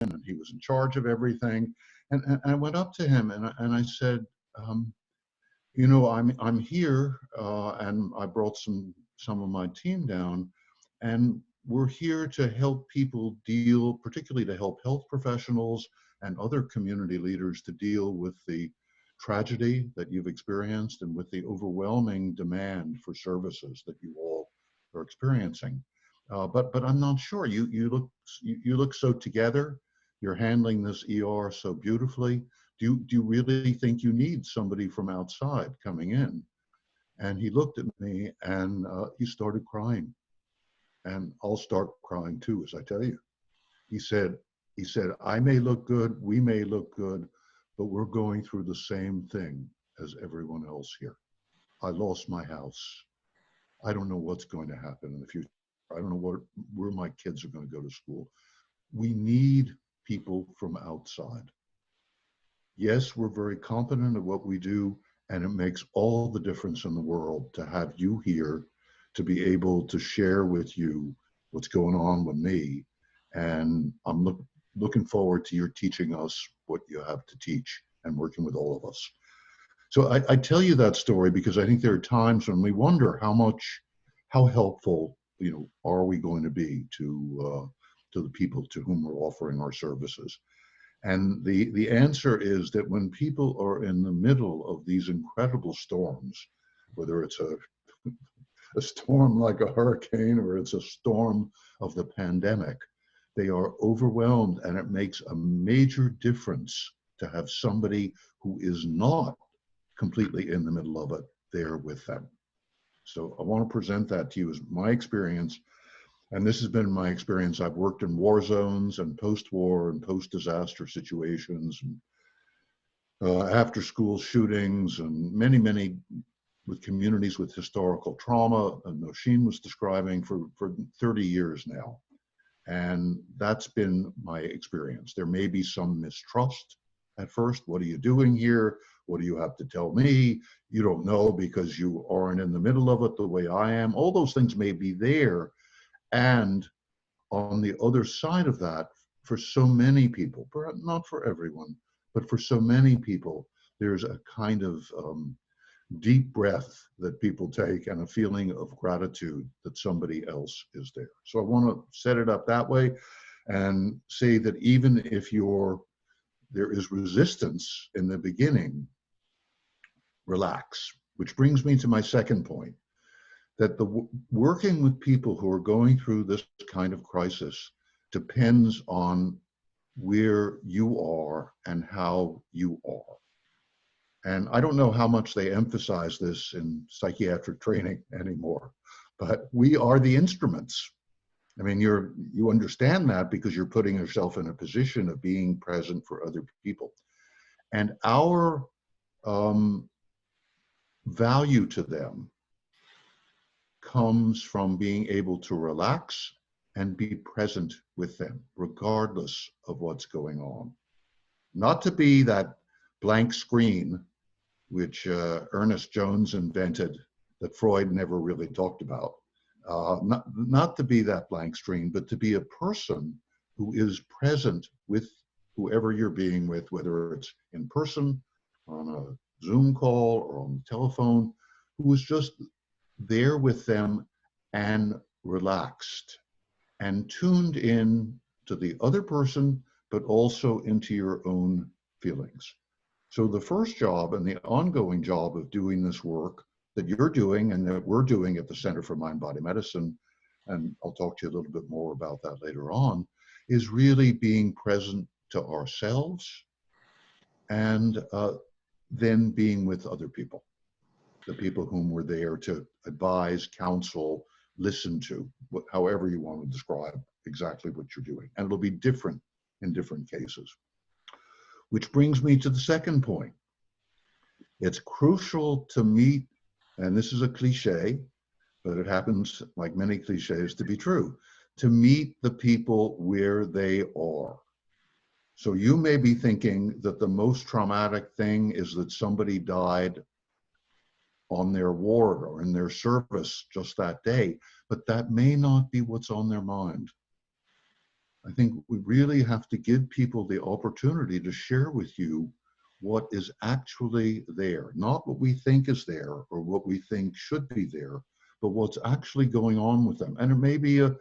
and he was in charge of everything. And I went up to him and I said, you know, I'm here, and I brought some of my team down, and we're here to help people deal, particularly to help health professionals and other community leaders to deal with the tragedy that you've experienced and with the overwhelming demand for services that you all are experiencing. But I'm not sure. You look so together. You're handling this ER so beautifully. Do you really think you need somebody from outside coming in? And he looked at me and he started crying. And I'll start crying too, as I tell you. He said, I may look good, we may look good, but we're going through the same thing as everyone else here. I lost my house. I don't know what's going to happen in the future. I don't know where my kids are going to go to school. We need people from outside. Yes, we're very competent at what we do, and it makes all the difference in the world to have you here to be able to share with you what's going on with me. And I'm looking forward to your teaching us what you have to teach and working with all of us. So I tell you that story because I think there are times when we wonder how helpful, you know, are we going to be to the people to whom we're offering our services. And the answer is that when people are in the middle of these incredible storms, whether it's a storm like a hurricane or it's a storm of the pandemic, they are overwhelmed, and it makes a major difference to have somebody who is not completely in the middle of it there with them. So I want to present that to you as my experience. And this has been my experience. I've worked in war zones and post-war and post-disaster situations, and after school shootings, and many with communities with historical trauma, and Nosheen was describing for 30 years now. And that's been my experience. There may be some mistrust at first. What are you doing here? What do you have to tell me? You don't know because you aren't in the middle of it the way I am. All those things may be there. And on the other side of that, for so many people, not for everyone, but for so many people, there's a kind of deep breath that people take and a feeling of gratitude that somebody else is there. So I want to set it up that way and say that even if there is resistance in the beginning, relax, which brings me to my second point. That working with people who are going through this kind of crisis depends on where you are and how you are. And I don't know how much they emphasize this in psychiatric training anymore, but we are the instruments. I mean, you understand that because you're putting yourself in a position of being present for other people. And our value to them comes from being able to relax and be present with them, regardless of what's going on. Not to be that blank screen, which Ernest Jones invented, that Freud never really talked about. Not to be that blank screen, but to be a person who is present with whoever you're being with, whether it's in person, on a Zoom call, or on the telephone, who is just there with them and relaxed and tuned in to the other person, but also into your own feelings. So the first job and the ongoing job of doing this work that you're doing and that we're doing at the Center for Mind-Body Medicine, and I'll talk to you a little bit more about that later on, is really being present to ourselves and then being with other people, the people whom we're there to advise, counsel, listen to, however you want to describe exactly what you're doing. And it'll be different in different cases. Which brings me to the second point. It's crucial to meet, and this is a cliche, but it happens, like many cliches, to be true, to meet the people where they are. So you may be thinking that the most traumatic thing is that somebody died on their ward or in their service just that day, but that may not be what's on their mind. I think we really have to give people the opportunity to share with you what is actually there, not what we think is there or what we think should be there, but what's actually going on with them. And it may be it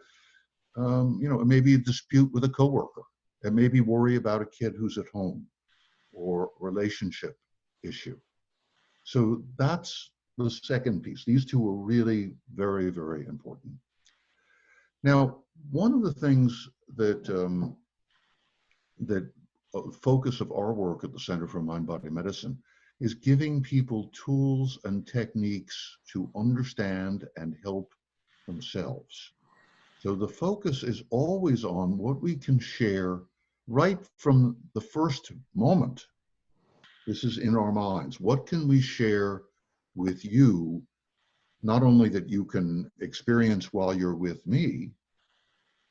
may be a dispute with a coworker. It may be worry about a kid who's at home or relationship issue. So that's the second piece. These two are really very, very important. Now, one of the things that focus of our work at the Center for Mind-Body Medicine is giving people tools and techniques to understand and help themselves. So the focus is always on what we can share right from the first moment. This is in our minds. What can we share with you, not only that you can experience while you're with me,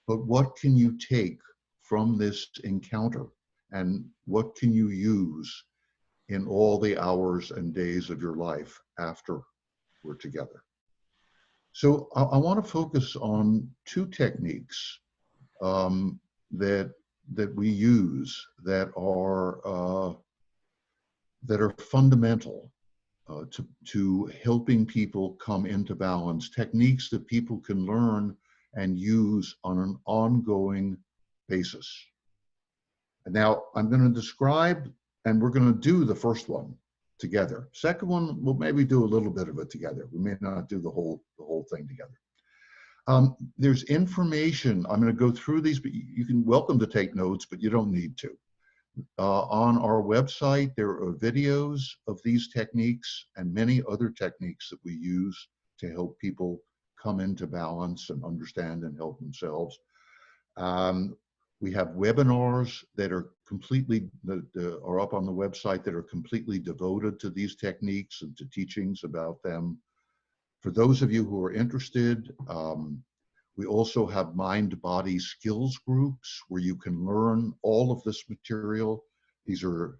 but what can you take from this encounter and what can you use in all the hours and days of your life after we're together? So I want to focus on two techniques that we use that are fundamental to helping people come into balance. Techniques that people can learn and use on an ongoing basis. And now I'm going to describe, and we're going to do the first one together. Second one, we'll maybe do a little bit of it together. We may not do the whole thing together. There's information. I'm going to go through these, but you can welcome to take notes, but you don't need to. On our website, there are videos of these techniques and many other techniques that we use to help people come into balance and understand and help themselves. We have webinars that are are up on the website that are completely devoted to these techniques and to teachings about them. For those of you who are interested, we also have mind-body skills groups where you can learn all of this material. These are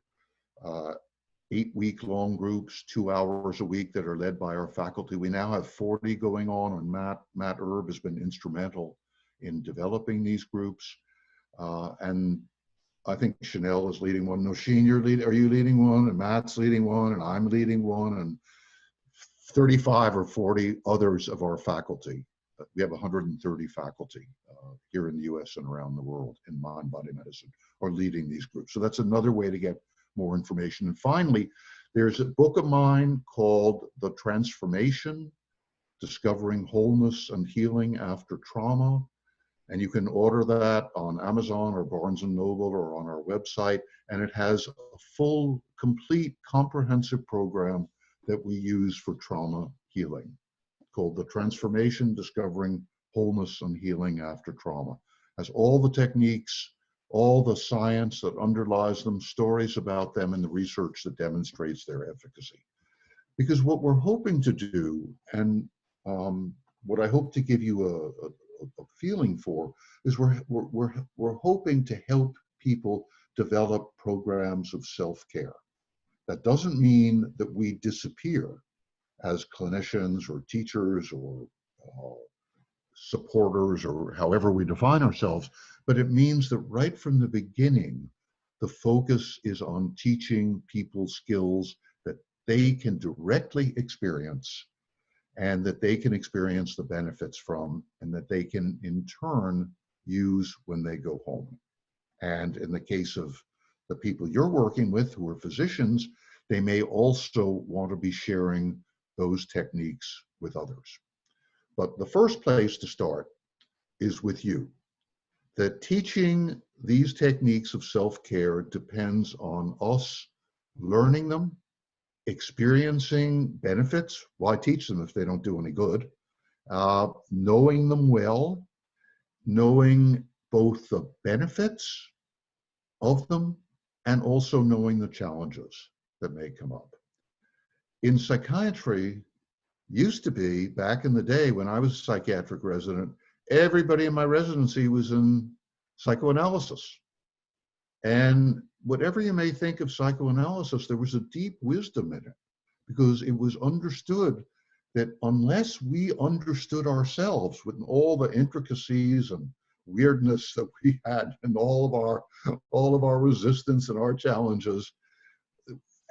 8-week-long groups, 2 hours a week, that are led by our faculty. We now have 40 going on, and Matt Erb has been instrumental in developing these groups. And I think Chanel is leading one. Nosheen, are you leading one? And Matt's leading one, and I'm leading one, and 35 or 40 others of our faculty. We have 130 faculty here in the US and around the world in mind-body medicine are leading these groups. So that's another way to get more information. And finally, there's a book of mine called The Transformation, Discovering Wholeness and Healing After Trauma. And you can order that on Amazon or Barnes & Noble or on our website. And it has a full, complete, comprehensive program that we use for trauma healing, called The Transformation, Discovering Wholeness and Healing After Trauma. It has all the techniques, all the science that underlies them, stories about them, and the research that demonstrates their efficacy. Because what we're hoping to do, and what I hope to give you a feeling for, is we're hoping to help people develop programs of self-care. That doesn't mean that we disappear as clinicians or teachers or supporters or however we define ourselves, but it means that right from the beginning, the focus is on teaching people skills that they can directly experience and that they can experience the benefits from, and that they can in turn use when they go home. And in the case of the people you're working with who are physicians, they may also want to be sharing those techniques with others. But the first place to start is with you. That teaching these techniques of self-care depends on us learning them, experiencing benefits. Why teach them if they don't do any good? Knowing them well, knowing both the benefits of them and also knowing the challenges that may come up. In psychiatry, used to be, back in the day when I was a psychiatric resident, everybody in my residency was in psychoanalysis. And whatever you may think of psychoanalysis, there was a deep wisdom in it, because it was understood that unless we understood ourselves with all the intricacies and weirdness that we had and all of our resistance and our challenges.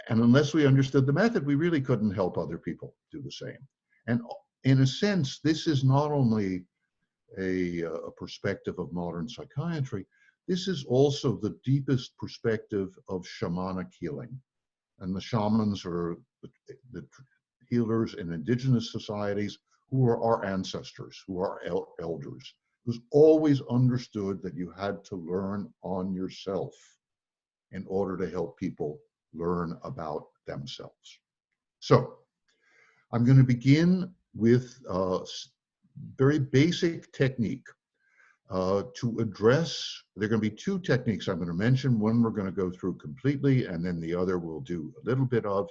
And unless we understood the method, we really couldn't help other people do the same. And in a sense, this is not only a perspective of modern psychiatry, this is also the deepest perspective of shamanic healing. And the shamans are the healers in indigenous societies who are our ancestors, who are elders, who's always understood that you had to learn on yourself in order to help people learn about themselves. So I'm going to begin with a very basic technique to address. There are going to be two techniques I'm going to mention. One we're going to go through completely, and then the other we'll do a little bit of.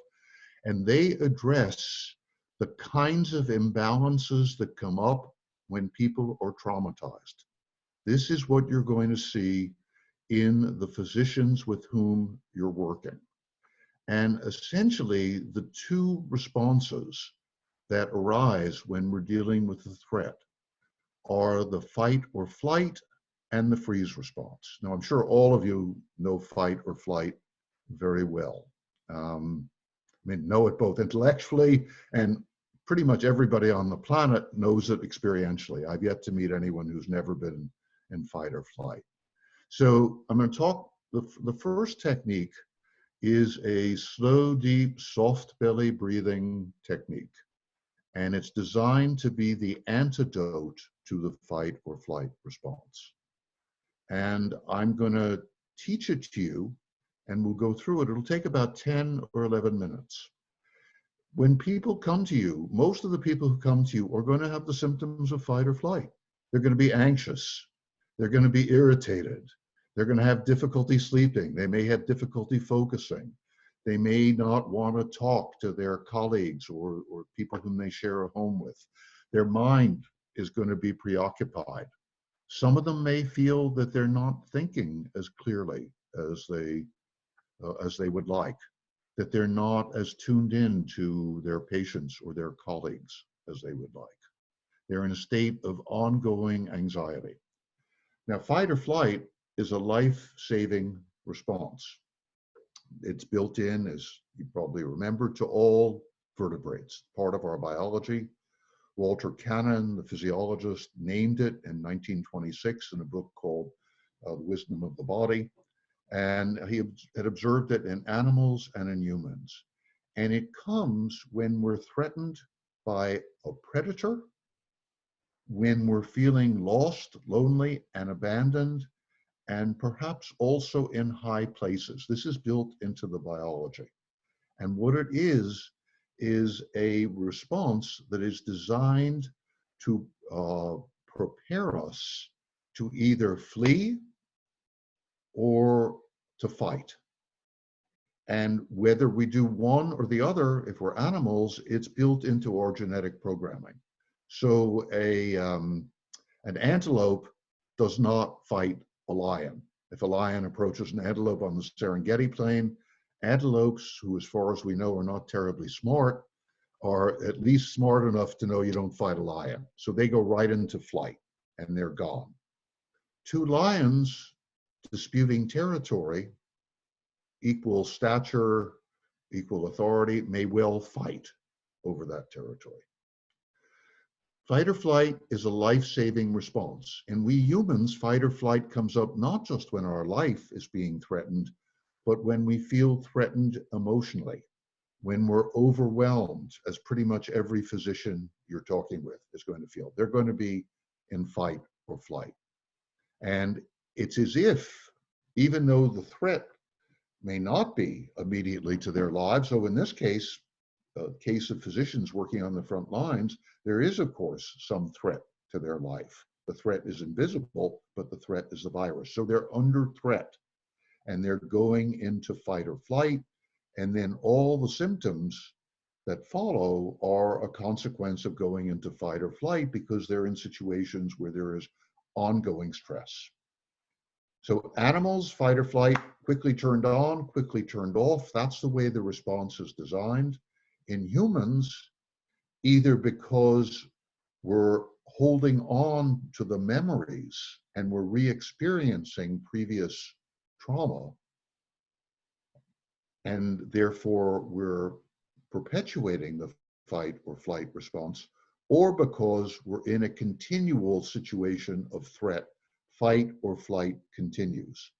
And they address the kinds of imbalances that come up when people are traumatized. This is what you're going to see in the physicians with whom you're working. And essentially, the two responses that arise when we're dealing with the threat are the fight or flight and the freeze response. Now, I'm sure all of you know fight or flight very well. I mean, know it both intellectually, and pretty much everybody on the planet knows it experientially. I've yet to meet anyone who's never been in fight or flight. So I'm going to talk, the first technique is a slow, deep, soft belly breathing technique. And it's designed to be the antidote to the fight or flight response. And I'm going to teach it to you, and we'll go through it. It'll take about 10 or 11 minutes. When people come to you, most of the people who come to you are going to have the symptoms of fight or flight. They're going to be anxious. They're going to be irritated. They're going to have difficulty sleeping. They may have difficulty focusing. They may not want to talk to their colleagues or people whom they share a home with. Their mind is going to be preoccupied. Some of them may feel that they're not thinking as clearly as they would like, that they're not as tuned in to their patients or their colleagues as they would like. They're in a state of ongoing anxiety. Now, fight or flight is a life-saving response. It's built in, as you probably remember, to all vertebrates, part of our biology. Walter Cannon, the physiologist, named it in 1926 in a book called The Wisdom of the Body. And he had observed it in animals and in humans. And it comes when we're threatened by a predator, when we're feeling lost, lonely, and abandoned, and perhaps also in high places. This is built into the biology. And what it is a response that is designed to prepare us to either flee or to fight. And whether we do one or the other, if we're animals, it's built into our genetic programming. So an antelope does not fight a lion. If a lion approaches an antelope on the Serengeti plain, antelopes, who as far as we know are not terribly smart, are at least smart enough to know you don't fight a lion. So they go right into flight and they're gone. Two lions disputing territory, equal stature, equal authority, may well fight over that territory. Fight or flight is a life-saving response. And we humans, fight or flight comes up not just when our life is being threatened, but when we feel threatened emotionally, when we're overwhelmed, as pretty much every physician you're talking with is going to feel. They're going to be in fight or flight. And it's as if, even though the threat may not be immediately to their lives, so in this case, a case of physicians working on the front lines, there is, of course, some threat to their life. The threat is invisible, but the threat is the virus. So they're under threat, and they're going into fight or flight, and then all the symptoms that follow are a consequence of going into fight or flight because they're in situations where there is ongoing stress. So animals, fight or flight, quickly turned on, quickly turned off. That's the way the response is designed. In humans, either because we're holding on to the memories and we're re-experiencing previous trauma, and therefore we're perpetuating the fight or flight response, or because we're in a continual situation of threat, fight or flight continues.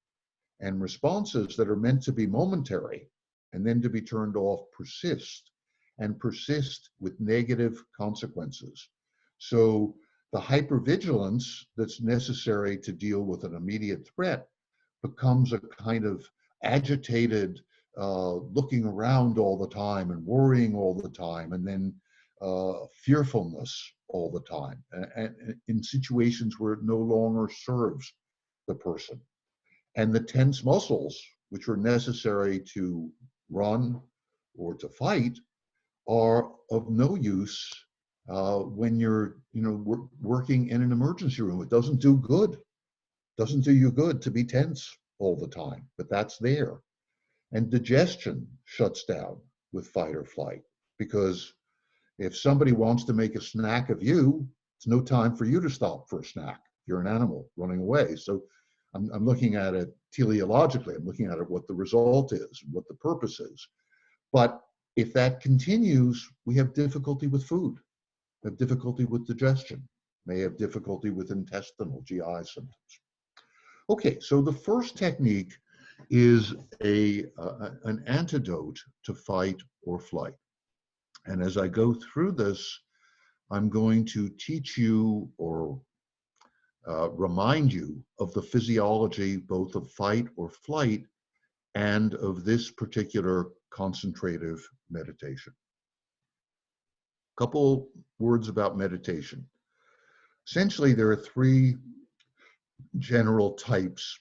And responses that are meant to be momentary and then to be turned off persist, and persist with negative consequences. So the hypervigilance that's necessary to deal with an immediate threat becomes a kind of agitated looking around all the time and worrying all the time, and then fearfulness all the time, and in situations where it no longer serves the person. And the tense muscles, which are necessary to run or to fight, are of no use when you're, working in an emergency room. It doesn't do good. Doesn't do you good to be tense all the time, but that's there. And digestion shuts down with fight or flight, because if somebody wants to make a snack of you, it's no time for you to stop for a snack. You're an animal running away. So I'm looking at it teleologically. I'm looking at it what the result is, what the purpose is. But if that continues, we have difficulty with food, we have difficulty with digestion, may have difficulty with intestinal GI symptoms. Okay, so the first technique is an antidote to fight or flight. And as I go through this, I'm going to teach you or remind you of the physiology both of fight or flight and of this particular concentrative meditation. A couple words about meditation. Essentially, there are three general types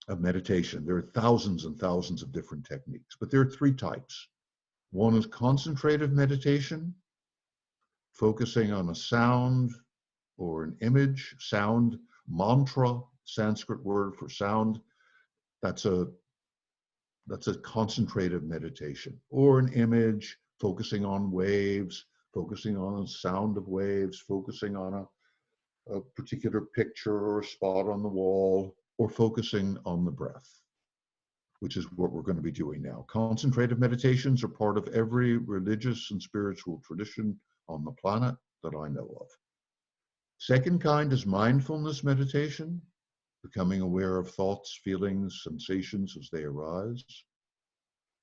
of meditation. There are thousands and thousands of different techniques, but there are three types. One is concentrative meditation, focusing on a sound or an image. Sound, mantra, Sanskrit word for sound. That's a concentrative meditation. Or an image, focusing on waves, focusing on the sound of waves, focusing on a particular picture or a spot on the wall, or focusing on the breath, which is what we're going to be doing now. Concentrative meditations are part of every religious and spiritual tradition on the planet that I know of. Second kind is mindfulness meditation, becoming aware of thoughts, feelings, sensations as they arise.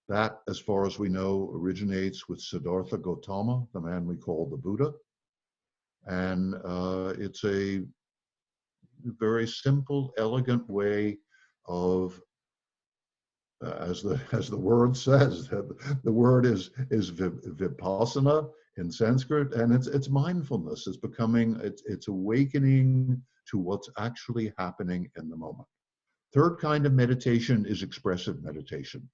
That, as far as we know, originates with Siddhartha Gautama, the man we call the Buddha. And it's a very simple, elegant way of, as the word says, the word is vipassana in Sanskrit, and it's mindfulness. It's awakening to what's actually happening in the moment. Third kind of meditation is expressive meditation.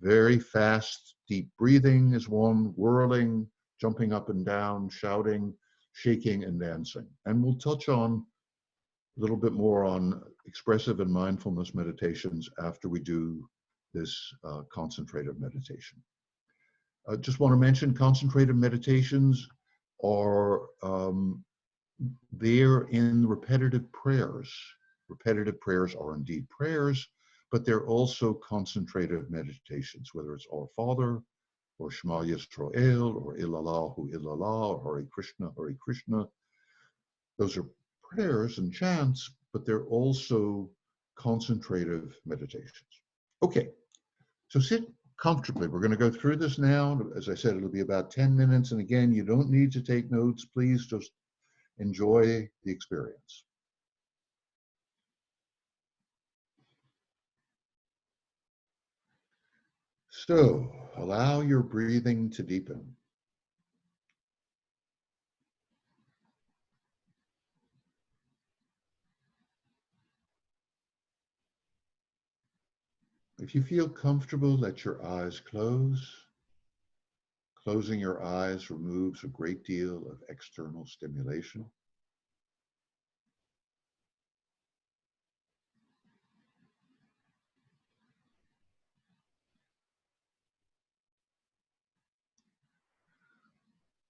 Very fast, deep breathing is one, whirling, jumping up and down, shouting, shaking, and dancing. And we'll touch on a little bit more on expressive and mindfulness meditations after we do this concentrative meditation. I just want to mention concentrative meditations are there in repetitive prayers. Repetitive prayers are indeed prayers, but they're also concentrative meditations, whether it's Our Father, or Shema Yisrael, or Illallahu Illallah, or Hare Krishna, Hare Krishna. Those are prayers and chants, but they're also concentrative meditations. Okay, so sit comfortably. We're going to go through this now. As I said, it'll be about 10 minutes. And again, you don't need to take notes. Please just enjoy the experience. So allow your breathing to deepen. If you feel comfortable, let your eyes close. Closing your eyes removes a great deal of external stimulation.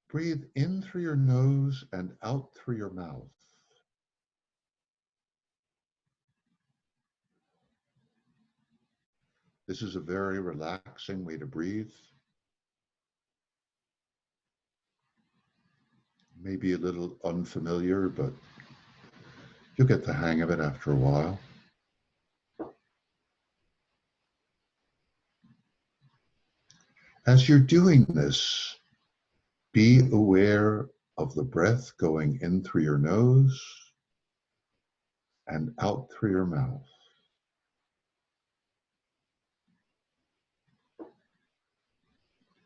Breathe in through your nose and out through your mouth. This is a very relaxing way to breathe. Maybe a little unfamiliar, but you'll get the hang of it after a while. As you're doing this, be aware of the breath going in through your nose and out through your mouth.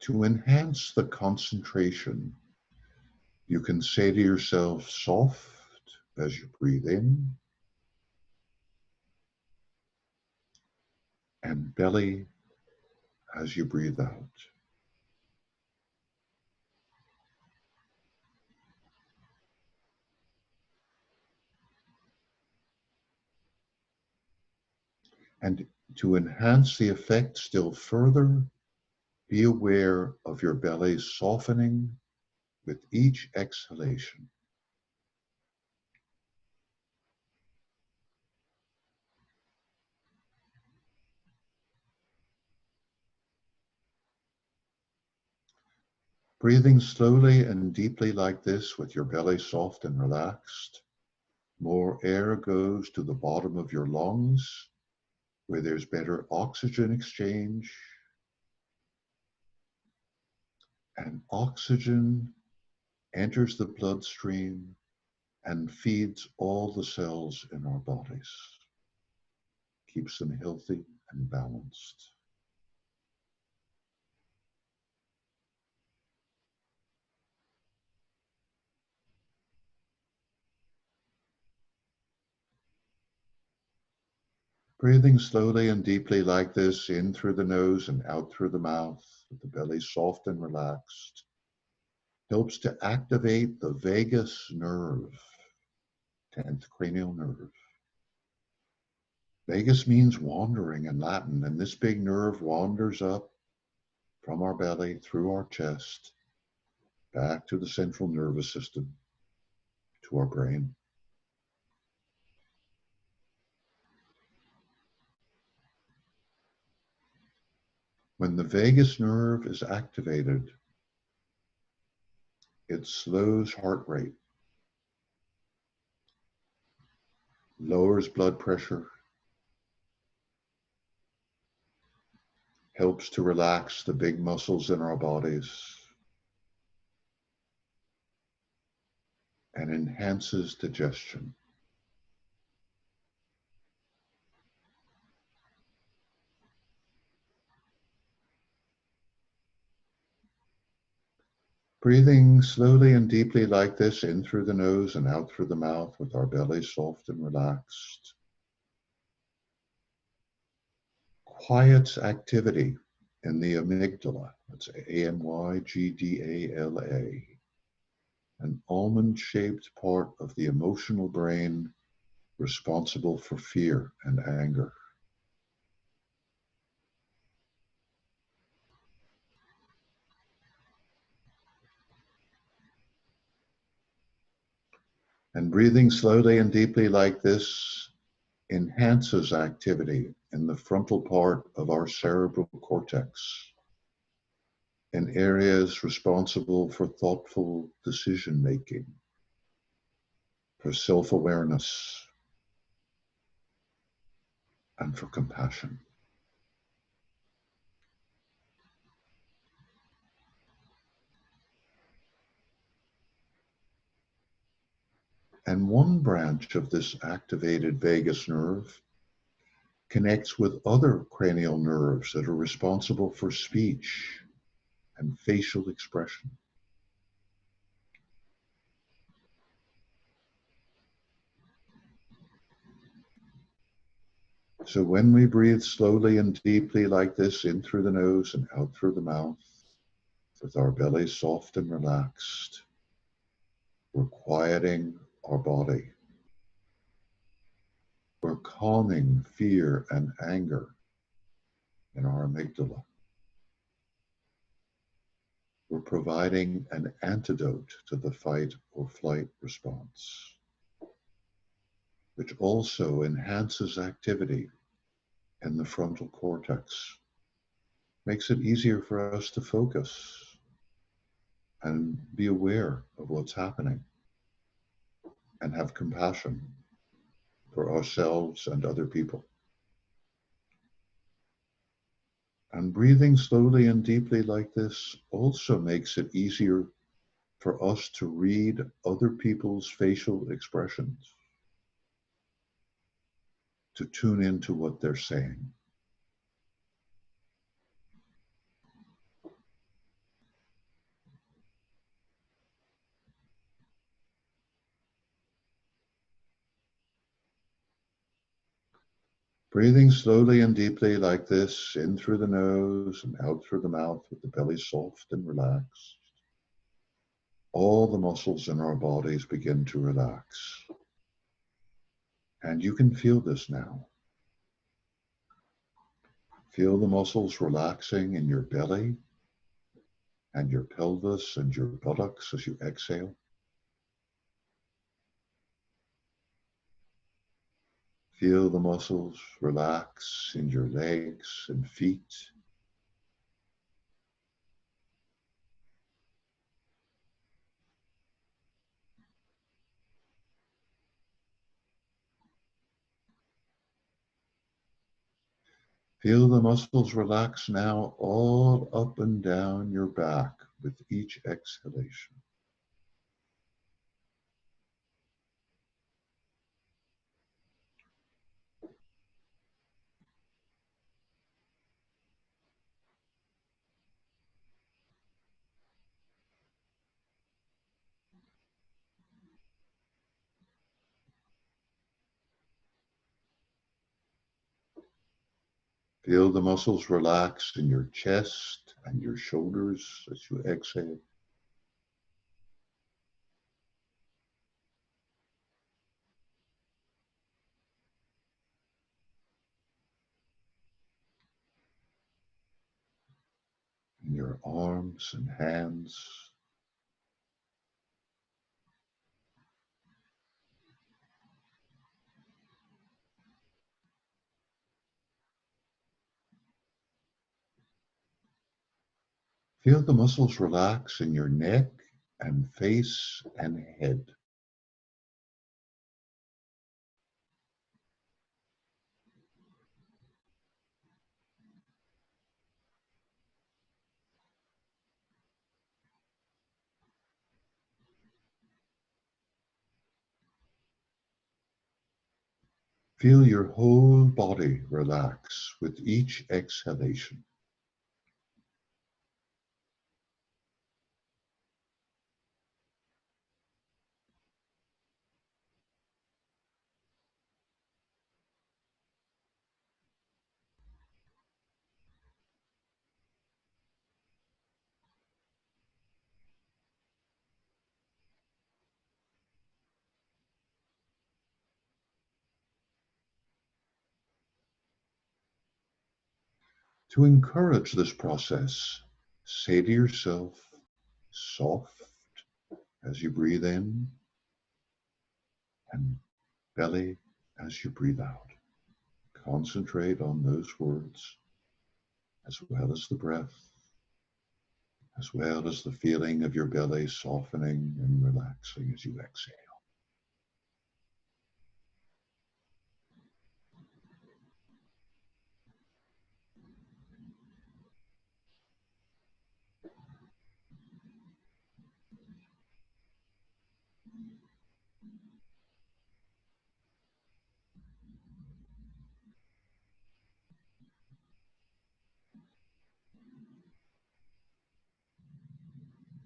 To enhance the concentration, you can say to yourself, soft as you breathe in, and belly as you breathe out. And to enhance the effect still further, be aware of your belly softening with each exhalation. Breathing slowly and deeply like this with your belly soft and relaxed, more air goes to the bottom of your lungs where there's better oxygen exchange, and oxygen enters the bloodstream and feeds all the cells in our bodies, keeps them healthy and balanced. Breathing slowly and deeply like this, in through the nose and out through the mouth, with the belly soft and relaxed, helps to activate the vagus nerve, 10th cranial nerve. Vagus means wandering in Latin, and this big nerve wanders up from our belly through our chest, back to the central nervous system, to our brain. When the vagus nerve is activated, it slows heart rate, lowers blood pressure, helps to relax the big muscles in our bodies, and enhances digestion. Breathing slowly and deeply like this, in through the nose and out through the mouth, with our belly soft and relaxed, quiets activity in the amygdala. That's amygdala, an almond-shaped part of the emotional brain responsible for fear and anger. And breathing slowly and deeply like this enhances activity in the frontal part of our cerebral cortex, in areas responsible for thoughtful decision making, for self-awareness, and for compassion. And one branch of this activated vagus nerve connects with other cranial nerves that are responsible for speech and facial expression. So when we breathe slowly and deeply like this, in through the nose and out through the mouth, with our belly soft and relaxed, we're quieting our body. We're calming fear and anger in our amygdala. We're providing an antidote to the fight or flight response, which also enhances activity in the frontal cortex. Makes it easier for us to focus and be aware of what's happening and have compassion for ourselves and other people. And breathing slowly and deeply like this also makes it easier for us to read other people's facial expressions, to tune into what they're saying. Breathing slowly and deeply like this, in through the nose and out through the mouth with the belly soft and relaxed. All the muscles in our bodies begin to relax. And you can feel this now. Feel the muscles relaxing in your belly and your pelvis and your buttocks as you exhale. Feel the muscles relax in your legs and feet. Feel the muscles relax now all up and down your back with each exhalation. Feel the muscles relax in your chest and your shoulders as you exhale. In your arms and hands. Feel the muscles relax in your neck and face and head. Feel your whole body relax with each exhalation. To encourage this process, say to yourself, soft as you breathe in and belly as you breathe out. Concentrate on those words as well as the breath, as well as the feeling of your belly softening and relaxing as you exhale.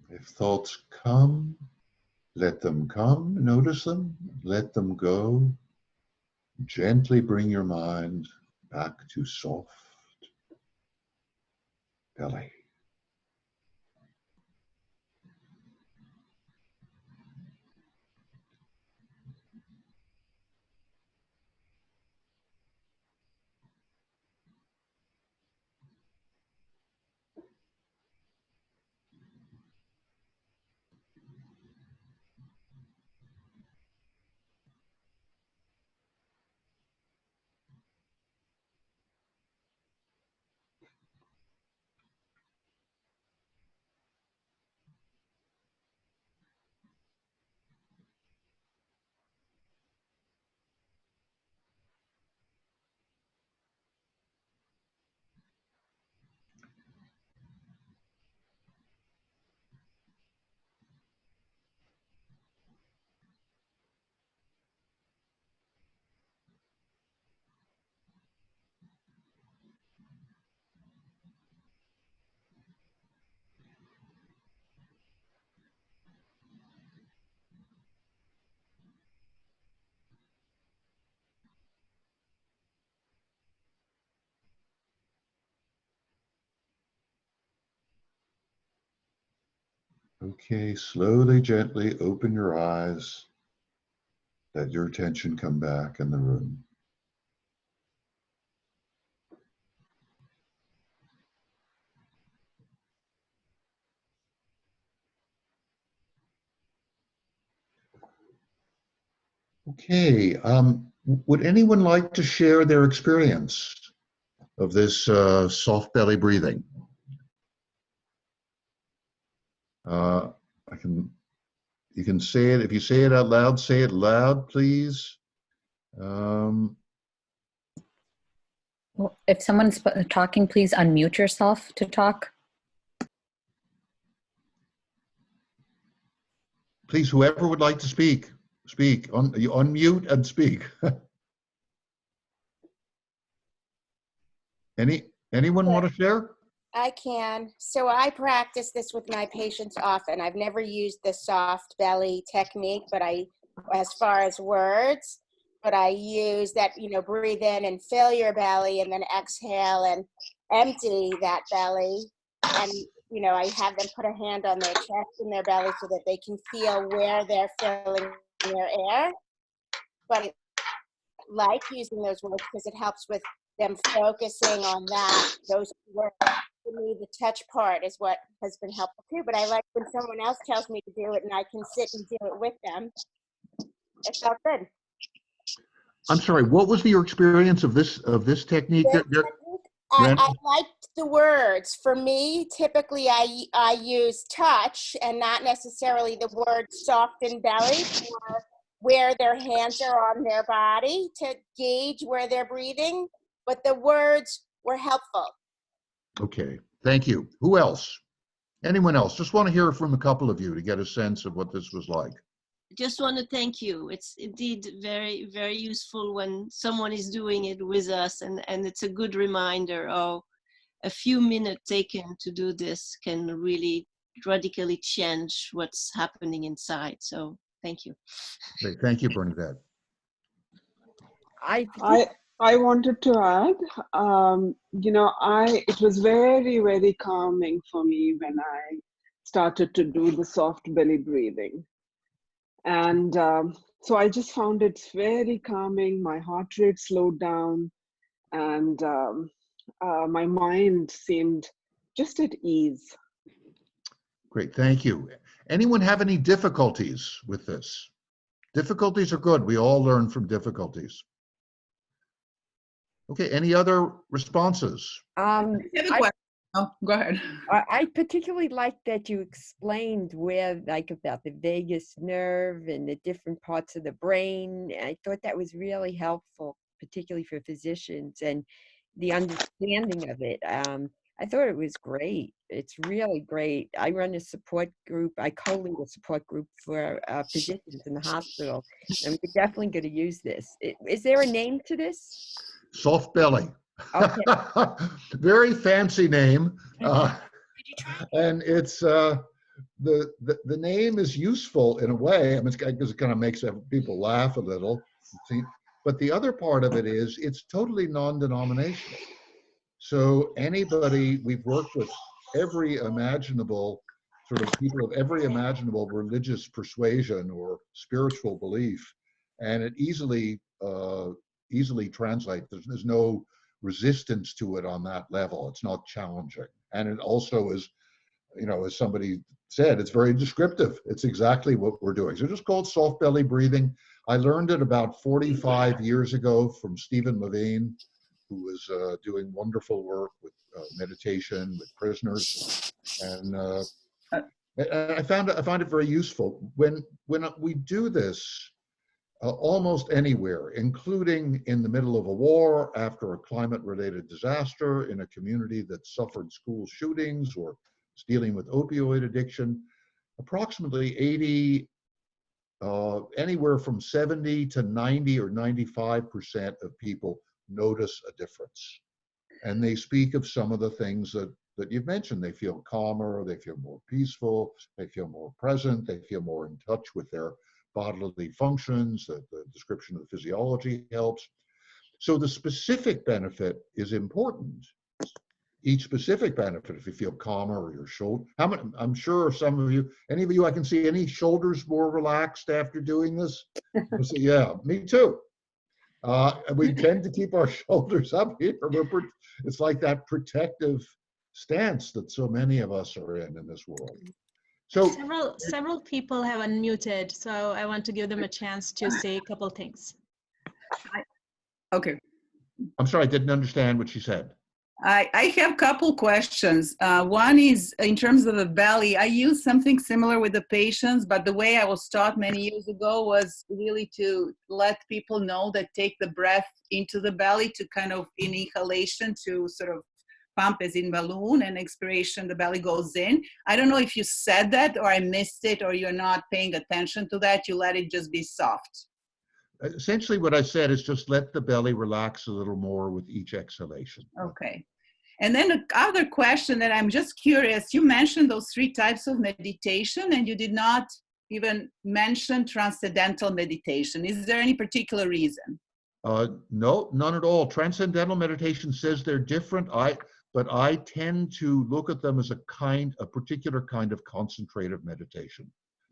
If thoughts come, let them come, notice them, let them go. Gently bring your mind back to soft belly. Okay, slowly, gently open your eyes. Let your attention come back in the room. Okay, would anyone like to share their experience of this soft belly breathing? Uh, you can say it, if you say it out loud, say it loud, please. Um, Well, if someone's talking, please unmute yourself to talk. Please, whoever would like to speak, speak. You unmute and speak. Anyone want to share? I can. So I practice this with my patients often. I've never used the soft belly technique, but as far as words, but I use that, breathe in and fill your belly and then exhale and empty that belly. And, I have them put a hand on their chest and their belly so that they can feel where they're filling their air. But I like using those words because it helps with them focusing on those words. For me, the touch part is what has been helpful too, but I like when someone else tells me to do it and I can sit and do it with them. It felt good. I'm sorry, what was your experience of this technique? I liked the words. For me, typically I use touch and not necessarily the word soft and belly, or where their hands are on their body to gauge where they're breathing, but the words were helpful. Okay, thank you. Who else? Anyone else? Just want to hear from a couple of you to get a sense of what this was like. Just want to thank you. It's indeed very, very useful when someone is doing it with us, and it's a good reminder of a few minutes taken to do this can really radically change what's happening inside. So thank you. Great. Thank you, Bernadette. I wanted to add, it was very, very calming for me when I started to do the soft belly breathing. And so I just found it very calming. My heart rate slowed down and my mind seemed just at ease. Great, thank you. Anyone have any difficulties with this? Difficulties are good. We all learn from difficulties. Okay, any other responses? I have a question. Oh, go ahead. I particularly like that you explained about the vagus nerve and the different parts of the brain. I thought that was really helpful, particularly for physicians and the understanding of it. I thought it was great. It's really great. I run a support group. I co-lead a support group for physicians in the hospital. And we're definitely going to use this. Is there a name to this? Soft belly. Okay. Very fancy name. And it's the name is useful in a way. I mean, because it kind of makes people laugh a little. But the other part of it is it's totally non-denominational. So anybody, we've worked with every imaginable sort of people of every imaginable religious persuasion or spiritual belief, and it easily translates. There's no resistance to it on that level. It's not challenging, and it also is, as somebody said, it's very descriptive. It's exactly what we're doing. So it's just called soft belly breathing. I learned it about 45 years ago from Stephen Levine, who was doing wonderful work with meditation with prisoners, and I found it very useful. When we do this almost anywhere, including in the middle of a war, after a climate-related disaster, in a community that suffered school shootings, or is dealing with opioid addiction, approximately 80, anywhere from 70 to 90 or 95% of people notice a difference. And they speak of some of the things that you've mentioned. They feel calmer, they feel more peaceful, they feel more present, they feel more in touch with their bodily functions, the description of the physiology helps. So the specific benefit is important. each specific benefit. If you feel calmer or your shoulder, how many, I'm sure some of you, any of you, I can see any shoulders more relaxed after doing this. So, yeah, me too. We tend to keep our shoulders up here. It's like that protective stance that so many of us are in this world. So several people have unmuted, so I want to give them a chance to say a couple things. Okay. I'm sorry, I didn't understand what she said. I have a couple questions. One is in terms of the belly. I use something similar with the patients, but the way I was taught many years ago was really to let people know that take the breath into the belly to kind of inhalation to sort of pump as in balloon, and expiration, the belly goes in. I don't know if you said that or I missed it or you're not paying attention to that. You let it just be soft. Essentially what I said is just let the belly relax a little more with each exhalation. Okay. And then the other question that I'm just curious, you mentioned those 3 types of meditation and you did not even mention transcendental meditation. Is there any particular reason? No, none at all. Transcendental meditation says they're different. But I tend to look at them as a particular kind of concentrative meditation.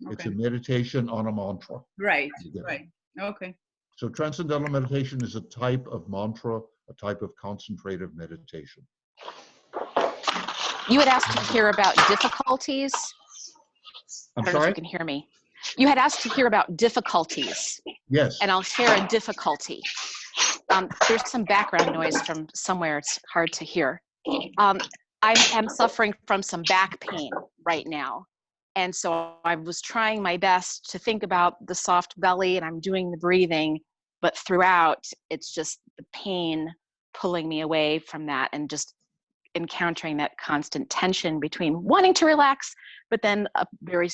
Okay. It's a meditation on a mantra. Right, right. Okay. So transcendental meditation is a type of mantra, a type of concentrative meditation. You had asked to hear about difficulties. I'm I don't sorry? know if you can hear me. You had asked to hear about difficulties. Yes. And I'll share a difficulty. There's some background noise from somewhere. It's hard to hear. I am suffering from some back pain right now. And so I was trying my best to think about the soft belly, and I'm doing the breathing, but throughout it's just the pain pulling me away from that and just encountering that constant tension between wanting to relax, but then a very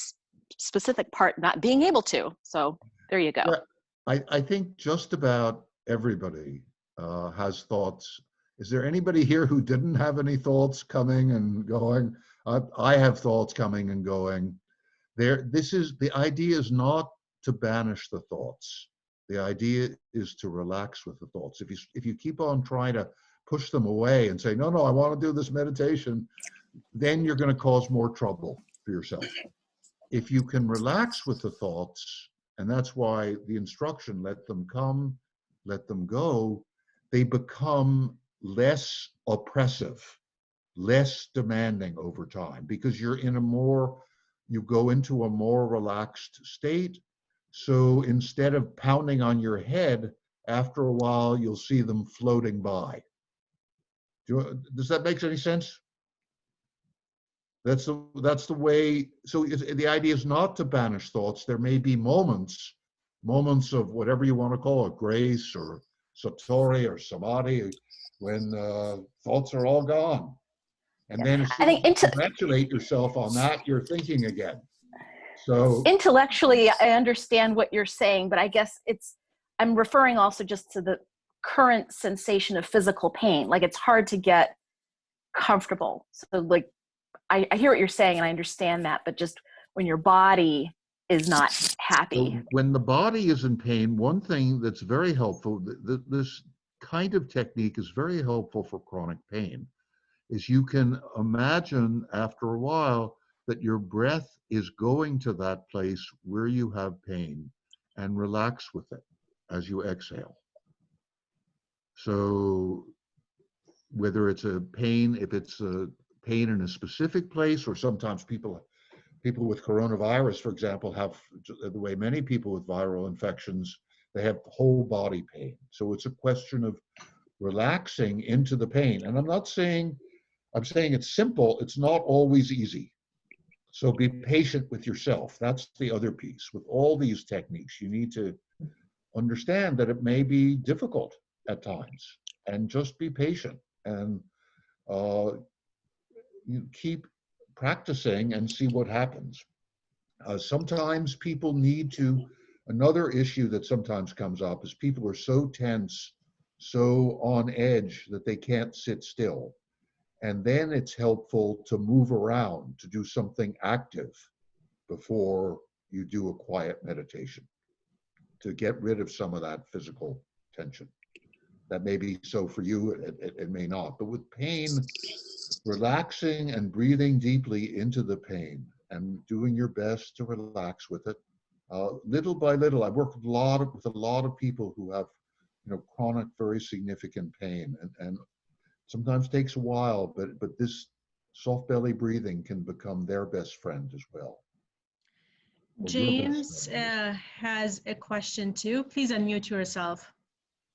specific part not being able to. So there you go. Yeah, I think just about everybody has thoughts. Is there anybody here who didn't have any thoughts coming and going? I have thoughts coming and going. The idea is not to banish the thoughts. The idea is to relax with the thoughts. If you keep on trying to push them away and say, no, I want to do this meditation, then you're going to cause more trouble for yourself. If you can relax with the thoughts, and that's why the instruction, let them come, let them go, they become less oppressive, less demanding over time, because you go into a more relaxed state. So instead of pounding on your head, after a while, you'll see them floating by. Does that make any sense? That's the way. So the idea is not to banish thoughts. There may be moments of whatever you want to call it, grace or satori or samadhi, when thoughts are all gone. And then as soon as you congratulate yourself on that, you're thinking again. So intellectually, I understand what you're saying, but I guess I'm referring also just to the current sensation of physical pain. Like it's hard to get comfortable. So like, I hear what you're saying and I understand that, but just when your body is not happy. So when the body is in pain, one thing that's very helpful, this kind of technique is very helpful for chronic pain, is you can imagine after a while that your breath is going to that place where you have pain and relax with it as you exhale. So whether it's a pain, if it's a pain in a specific place, or sometimes people with coronavirus, for example, have, the way many people with viral infections, they have whole body pain. So it's a question of relaxing into the pain. And I'm saying it's simple. It's not always easy. So be patient with yourself. That's the other piece. With all these techniques, you need to understand that it may be difficult at times, and just be patient and you keep practicing and see what happens. Sometimes people need to, another issue that sometimes comes up is people are so tense, so on edge that they can't sit still. And then it's helpful to move around, to do something active before you do a quiet meditation, to get rid of some of that physical tension. That may be so for you, it may not. But with pain, relaxing and breathing deeply into the pain and doing your best to relax with it. Little by little, I work with a lot of people who have, chronic, very significant pain, and sometimes takes a while, but this soft belly breathing can become their best friend as well. Or your best James friend. has a question too. Please unmute yourself.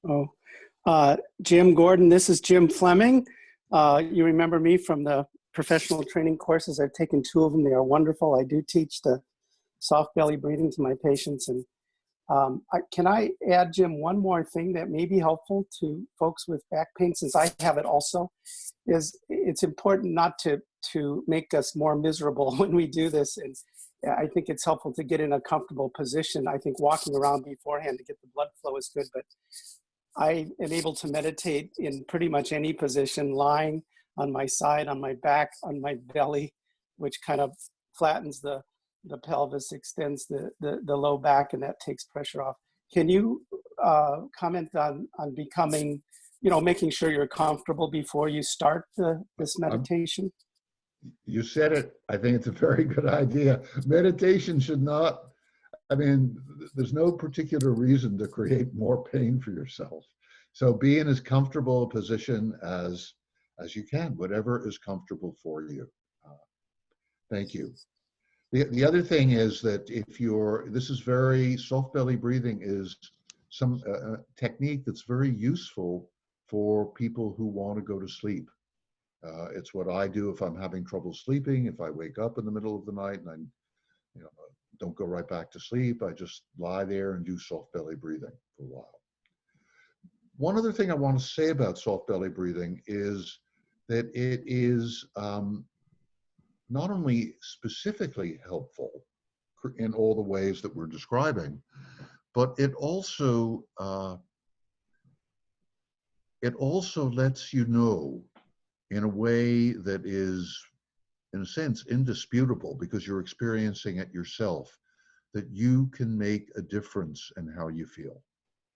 Oh, Jim Gordon, this is Jim Fleming. You remember me from the professional training courses. I've taken 2 of them. They are wonderful. I do teach the soft belly breathing to my patients. And can I add, Jim, one more thing that may be helpful to folks with back pain, since I have it also, is it's important not to make us more miserable when we do this. And I think it's helpful to get in a comfortable position. I think walking around beforehand to get the blood flow is good, but I am able to meditate in pretty much any position, lying on my side, on my back, on my belly, which kind of flattens the pelvis, extends the low back, and that takes pressure off. Can you comment on becoming, making sure you're comfortable before you start this meditation? You said it. I think it's a very good idea. Meditation should not, there's no particular reason to create more pain for yourself. So be in as comfortable a position as you can, whatever is comfortable for you. Thank you. The other thing is that this is very, soft belly breathing is some technique that's very useful for people who want to go to sleep. It's what I do if I'm having trouble sleeping. If I wake up in the middle of the night and I don't go right back to sleep, I just lie there and do soft belly breathing for a while. One other thing I want to say about soft belly breathing is that it is not only specifically helpful in all the ways that we're describing, but it also lets you know in a way that is, in a sense, indisputable, because you're experiencing it yourself, that you can make a difference in how you feel.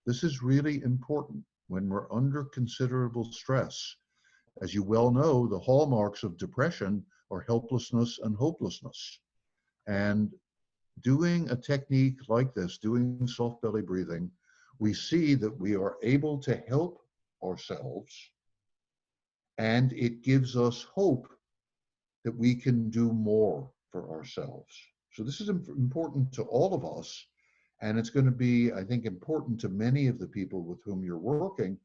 This is really important when we're under considerable stress. As you well know, the hallmarks of depression are helplessness and hopelessness. And doing a technique like this, doing soft belly breathing, we see that we are able to help ourselves, and it gives us hope that we can do more for ourselves. So this is important to all of us, and it's going to be, I think, important to many of the people with whom you're working,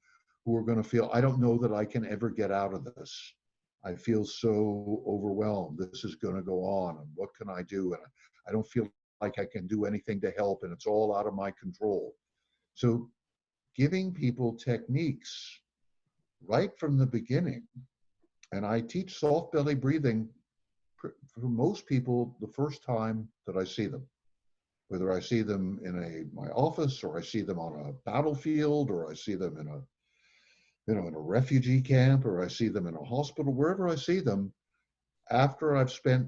who are going to feel, I don't know that I can ever get out of this. I feel so overwhelmed. This is going to go on, and what can I do? And I don't feel like I can do anything to help, and it's all out of my control. So giving people techniques right from the beginning, and I teach soft belly breathing for most people the first time that I see them, whether I see them in my office, or I see them on a battlefield, or I see them in a refugee camp, or I see them in a hospital, wherever I see them, after I've spent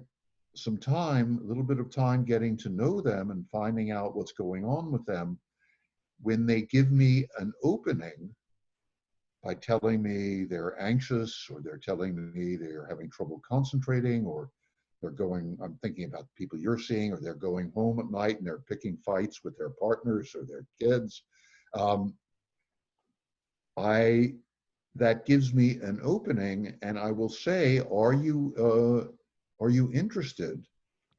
some time, a little bit of time getting to know them and finding out what's going on with them, when they give me an opening by telling me they're anxious, or they're telling me they're having trouble concentrating, or I'm thinking about the people you're seeing, or they're going home at night and they're picking fights with their partners or their kids. That gives me an opening, and I will say, are you interested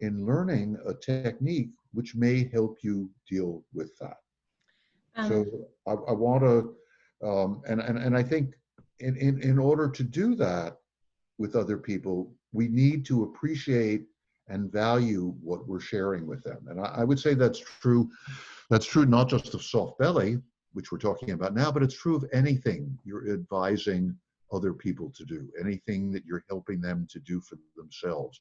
in learning a technique which may help you deal with that? So I want to, and I think in order to do that with other people, we need to appreciate and value what we're sharing with them. And I would say that's true not just of soft belly, which we're talking about now, but it's true of anything you're advising other people to do, anything that you're helping them to do for themselves.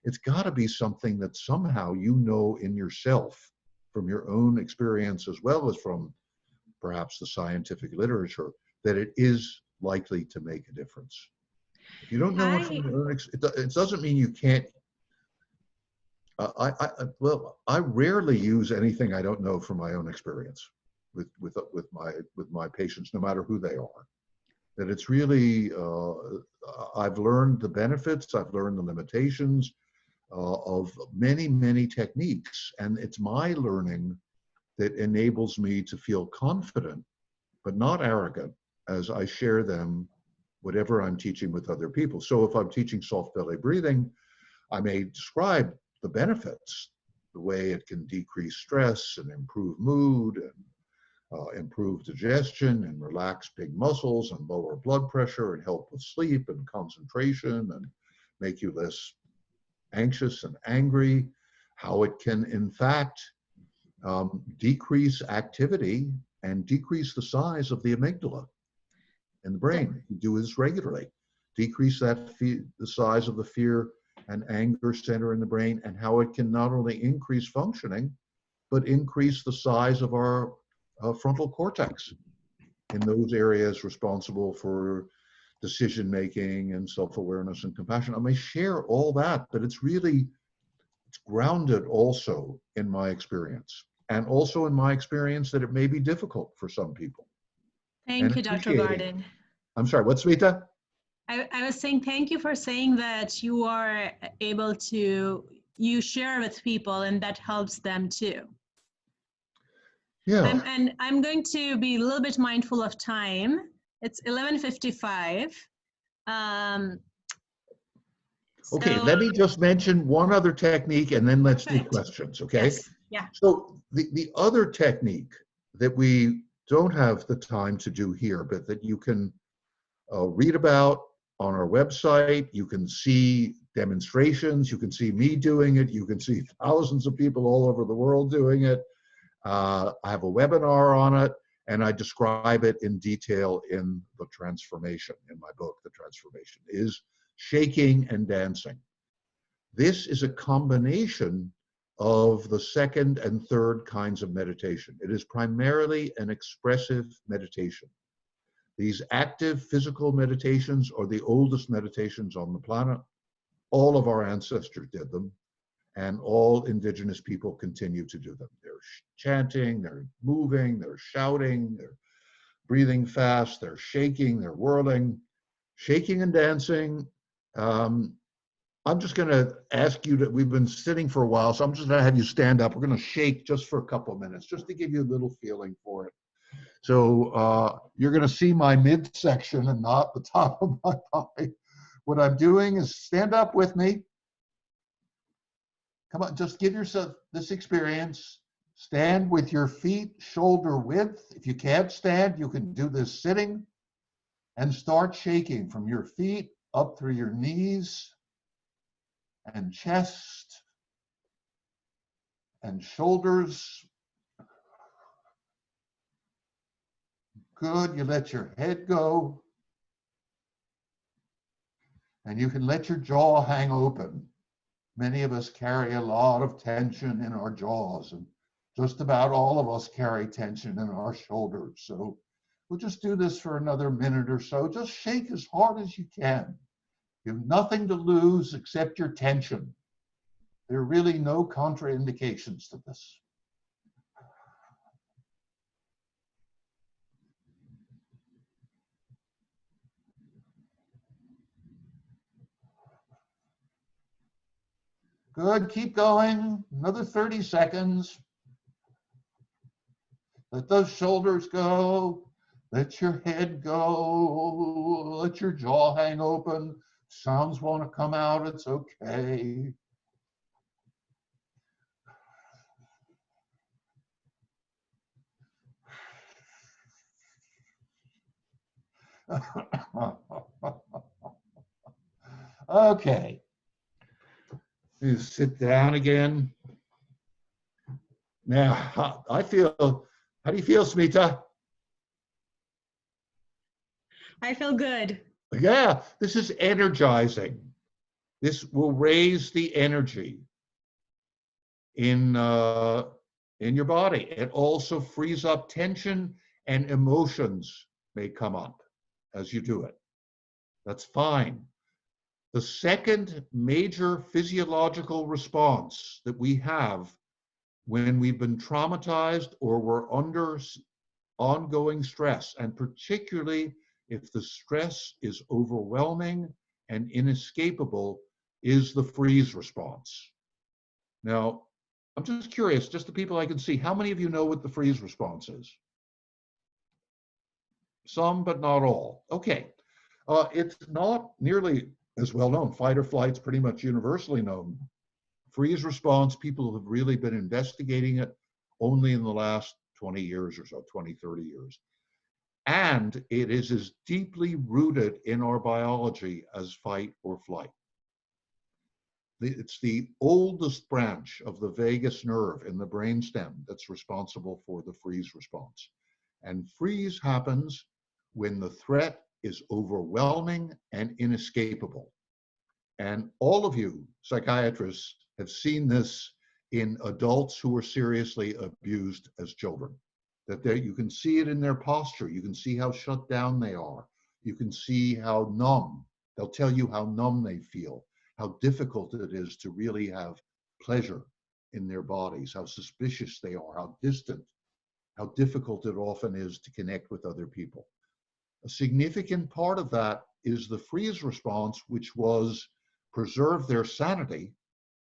It's got to be something that somehow you know in yourself, from your own experience, as well as from perhaps the scientific literature, that it is likely to make a difference. If you don't know it from your own experience, it doesn't mean you can't. I rarely use anything I don't know from my own experience with my patients, no matter who they are. That it's really I've learned the benefits, I've learned the limitations of many, many techniques. And it's my learning that enables me to feel confident, but not arrogant, as I share them, whatever I'm teaching with other people. So if I'm teaching soft belly breathing, I may describe the benefits, the way it can decrease stress and improve mood and improve digestion and relax big muscles and lower blood pressure and help with sleep and concentration and make you less anxious and angry, how it can in fact decrease activity and decrease the size of the amygdala in the brain. You do this regularly. Decrease the size of the fear and anger center in the brain, and how it can not only increase functioning, but increase the size of our frontal cortex in those areas responsible for decision making and self-awareness and compassion. I may share all that, but it's grounded also in my experience, and also in my experience that it may be difficult for some people. Thank you, Dr. Garden. I'm sorry, what's Smita? I was saying thank you for saying that you are able to, you share with people and that helps them too. Yeah. And I'm going to be a little bit mindful of time. It's 11:55. Okay, So, let me just mention one other technique and then let's do questions, okay? yes, yeah. So the other technique that we don't have the time to do here, but that you can read about on our website, you can see demonstrations, you can see me doing it, you can see thousands of people all over the world doing it. I have a webinar on it, and I describe it in detail in The Transformation, in my book, The Transformation, is shaking and dancing. This is a combination of the second and third kinds of meditation. It is primarily an expressive meditation. These active physical meditations are the oldest meditations on the planet. All of our ancestors did them, and all indigenous people continue to do them. They're chanting, they're moving, they're shouting, they're breathing fast, they're shaking, they're whirling, shaking and dancing. I'm just going to ask you we've been sitting for a while, so I'm just going to have you stand up. We're going to shake just for a couple of minutes, just to give you a little feeling for it. So you're going to see my midsection and not the top of my body. What I'm doing is stand up with me. Come on, just give yourself this experience. Stand with your feet shoulder width. If you can't stand, you can do this sitting, and start shaking from your feet up through your knees and chest and shoulders. Good, you let your head go, and you can let your jaw hang open. Many of us carry a lot of tension in our jaws, and just about all of us carry tension in our shoulders. So we'll just do this for another minute or so. Just shake as hard as you can. You have nothing to lose except your tension. There are really no contraindications to this. Good, keep going, another 30 seconds. Let those shoulders go, let your head go, let your jaw hang open. Sounds want to come out, it's okay. Okay. You sit down again. Now, how do you feel, Smita? I feel good. Yeah, this is energizing. This will raise the energy in your body. It also frees up tension, and emotions may come up as you do it. That's fine. The second major physiological response that we have when we've been traumatized or we're under ongoing stress, and particularly if the stress is overwhelming and inescapable, is the freeze response. Now, I'm just curious, just the people I can see, how many of you know what the freeze response is? Some, but not all. Okay. It's not nearly as well known. Fight or flight's pretty much universally known. Freeze response, people have really been investigating it only in the last 20 years or so, 20, 30 years. And it is as deeply rooted in our biology as fight or flight. It's the oldest branch of the vagus nerve in the brainstem that's responsible for the freeze response. And freeze happens when the threat is overwhelming and inescapable. And all of you psychiatrists have seen this in adults who were seriously abused as children. That you can see it in their posture. You can see how shut down they are. You can see how numb. They'll tell you how numb they feel, how difficult it is to really have pleasure in their bodies, how suspicious they are, how distant, how difficult it often is to connect with other people. A significant part of that is the freeze response, which was preserve their sanity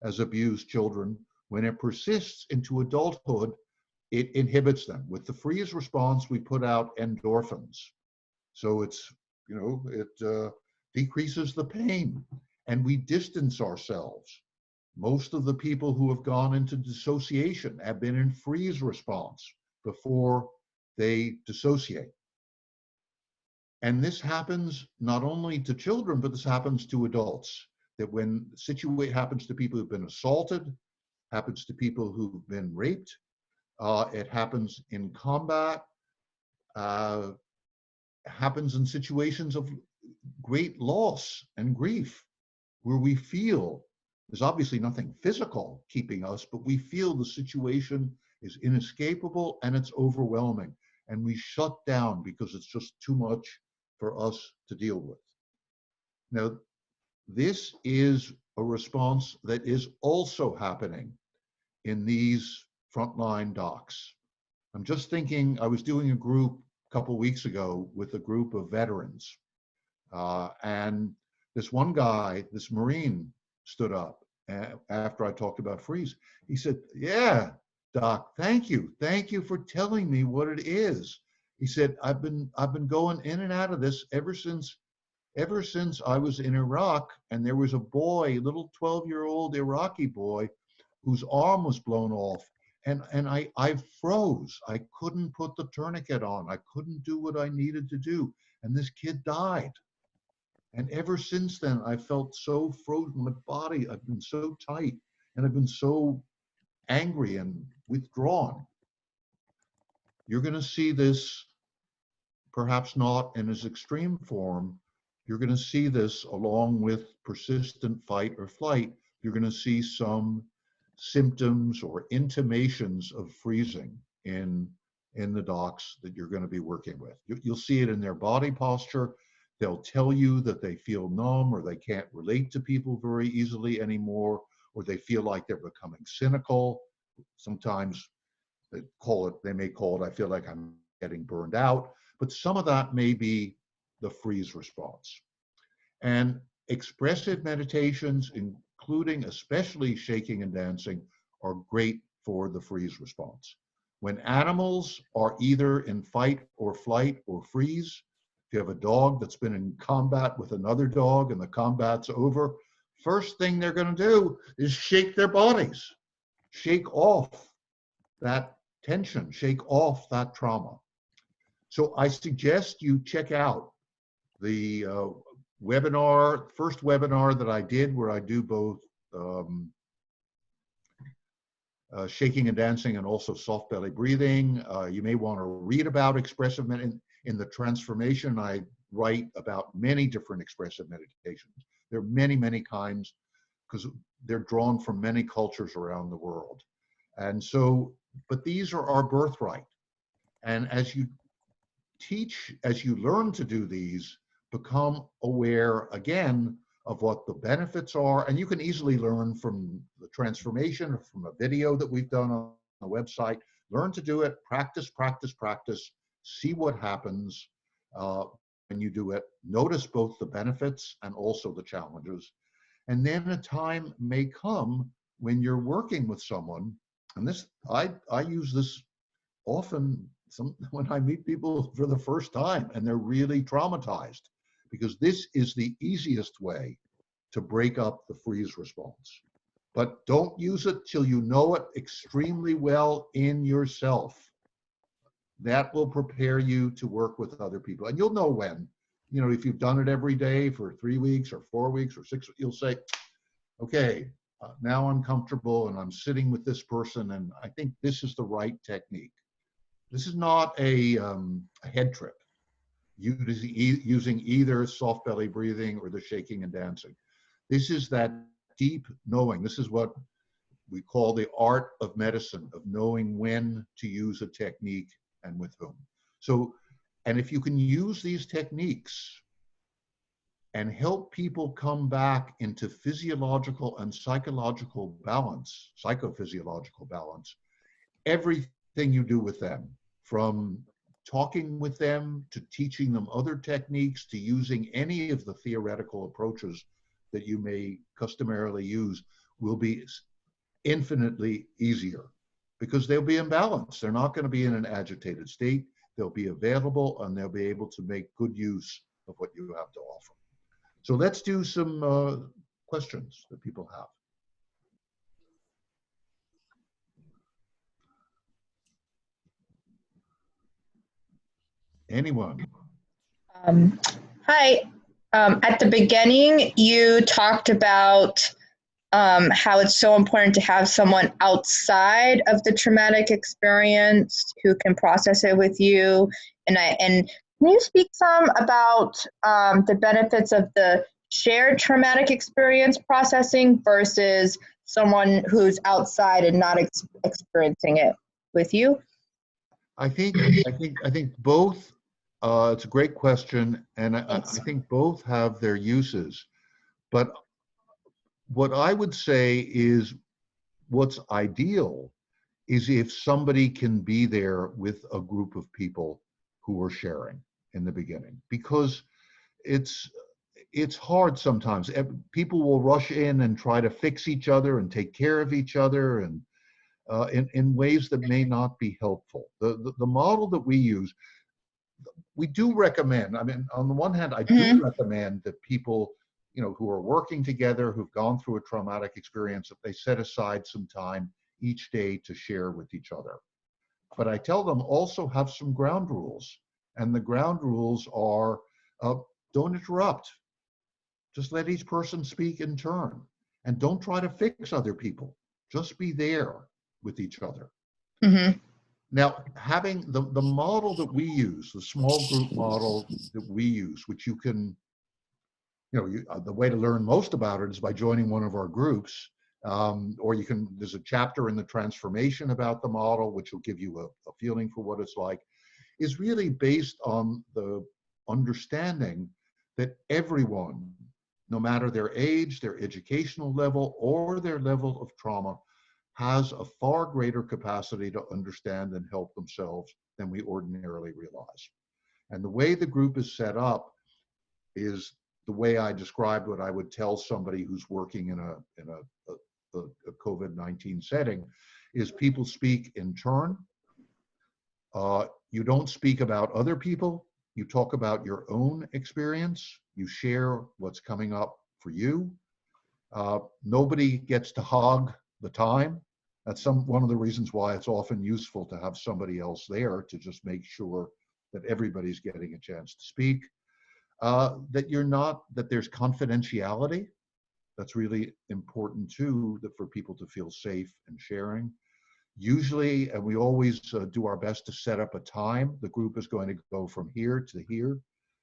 as abused children. When it persists into adulthood, it inhibits them. With the freeze response, we put out endorphins. So it's, it decreases the pain, and we distance ourselves. Most of the people who have gone into dissociation have been in freeze response before they dissociate. And this happens not only to children, but this happens to adults. That when happens to people who've been assaulted, happens to people who've been raped, it happens in combat, happens in situations of great loss and grief, where we feel there's obviously nothing physical keeping us, but we feel the situation is inescapable and it's overwhelming. And we shut down because it's just too much for us to deal with. Now, this is a response that is also happening in these frontline docs. I'm just thinking, I was doing a group a couple weeks ago with a group of veterans. And this one guy, this Marine, stood up after I talked about freeze. He said, "Yeah, Doc, thank you. Thank you for telling me what it is." He said, I've been going in and out of this ever since I was in Iraq, and there was a boy, a little 12-year-old Iraqi boy, whose arm was blown off. And I froze. I couldn't put the tourniquet on. I couldn't do what I needed to do. And this kid died. And ever since then, I felt so frozen. My body, I've been so tight, and I've been so angry and withdrawn. You're going to see this, perhaps not in its extreme form. You're going to see this along with persistent fight or flight. You're going to see some symptoms or intimations of freezing in the docs that you're going to be working with. You'll see it in their body posture. They'll tell you that they feel numb, or they can't relate to people very easily anymore, or they feel like they're becoming cynical. Sometimes they may call it, I feel like I'm getting burned out, but some of that may be the freeze response. And expressive meditations, including especially shaking and dancing, are great for the freeze response. When animals are either in fight or flight or freeze, if you have a dog that's been in combat with another dog and the combat's over, first thing they're going to do is shake their bodies, shake off that tension, shake off that trauma. So I suggest you check out the first webinar that I did, where I do both shaking and dancing and also soft belly breathing. You may want to read about expressive meditations. In the transformation, I write about many different expressive meditations. There are many, many kinds, because they're drawn from many cultures around the world. And so, but these are our birthright. And as you teach, as you learn to do these, become aware again of what the benefits are. And you can easily learn from the transformation, or from a video that we've done on the website. Learn to do it, practice, practice, practice, see what happens. you do it, notice both the benefits and also the challenges. And then a time may come when you're working with someone, and this, I use this often when I meet people for the first time and they're really traumatized, because this is the easiest way to break up the freeze response. But don't use it till you know it extremely well in yourself. That will prepare you to work with other people. And you'll know when, if you've done it every day for 3 weeks or 4 weeks or 6, you'll say, okay, now I'm comfortable and I'm sitting with this person and I think this is the right technique. This is not a head trip, using either soft belly breathing or the shaking and dancing. This is that deep knowing. This is what we call the art of medicine, of knowing when to use a technique and with whom. So, and if you can use these techniques and help people come back into physiological and psychological balance, psychophysiological balance, everything you do with them, from talking with them to teaching them other techniques to using any of the theoretical approaches that you may customarily use, will be infinitely easier because they'll be in balance. They're not going to be in an agitated state. They'll be available and they'll be able to make good use of what you have to offer. So let's do some questions that people have. Anyone? Hi. At the beginning, you talked about how it's so important to have someone outside of the traumatic experience who can process it with you. And can you speak some about the benefits of the shared traumatic experience processing versus someone who's outside and not experiencing it with you? I think both. It's a great question, and I think both have their uses. But what I would say is, what's ideal is if somebody can be there with a group of people who are sharing in the beginning, because it's hard sometimes. People will rush in and try to fix each other and take care of each other, and in ways that may not be helpful. The model that we use, we do recommend, I mean, on the one hand, I do recommend that people, who are working together, who've gone through a traumatic experience, that they set aside some time each day to share with each other. But I tell them also have some ground rules. And the ground rules are, don't interrupt. Just let each person speak in turn. And don't try to fix other people. Just be there with each other. Mm-hmm. Now, having the model that we use, the small group model that we use, which you can, the way to learn most about it is by joining one of our groups, or there's a chapter in the transformation about the model, which will give you a feeling for what it's like, is really based on the understanding that everyone, no matter their age, their educational level, or their level of trauma, has a far greater capacity to understand and help themselves than we ordinarily realize. And the way the group is set up is the way I described what I would tell somebody who's working in a COVID-19 setting, is people speak in turn. You don't speak about other people. You talk about your own experience. You share what's coming up for you. Nobody gets to hog the time. That's one of the reasons why it's often useful to have somebody else there to just make sure that everybody's getting a chance to speak. That there's confidentiality. That's really important too, that for people to feel safe and sharing. Usually, and we always do our best to set up a time. The group is going to go from here to here,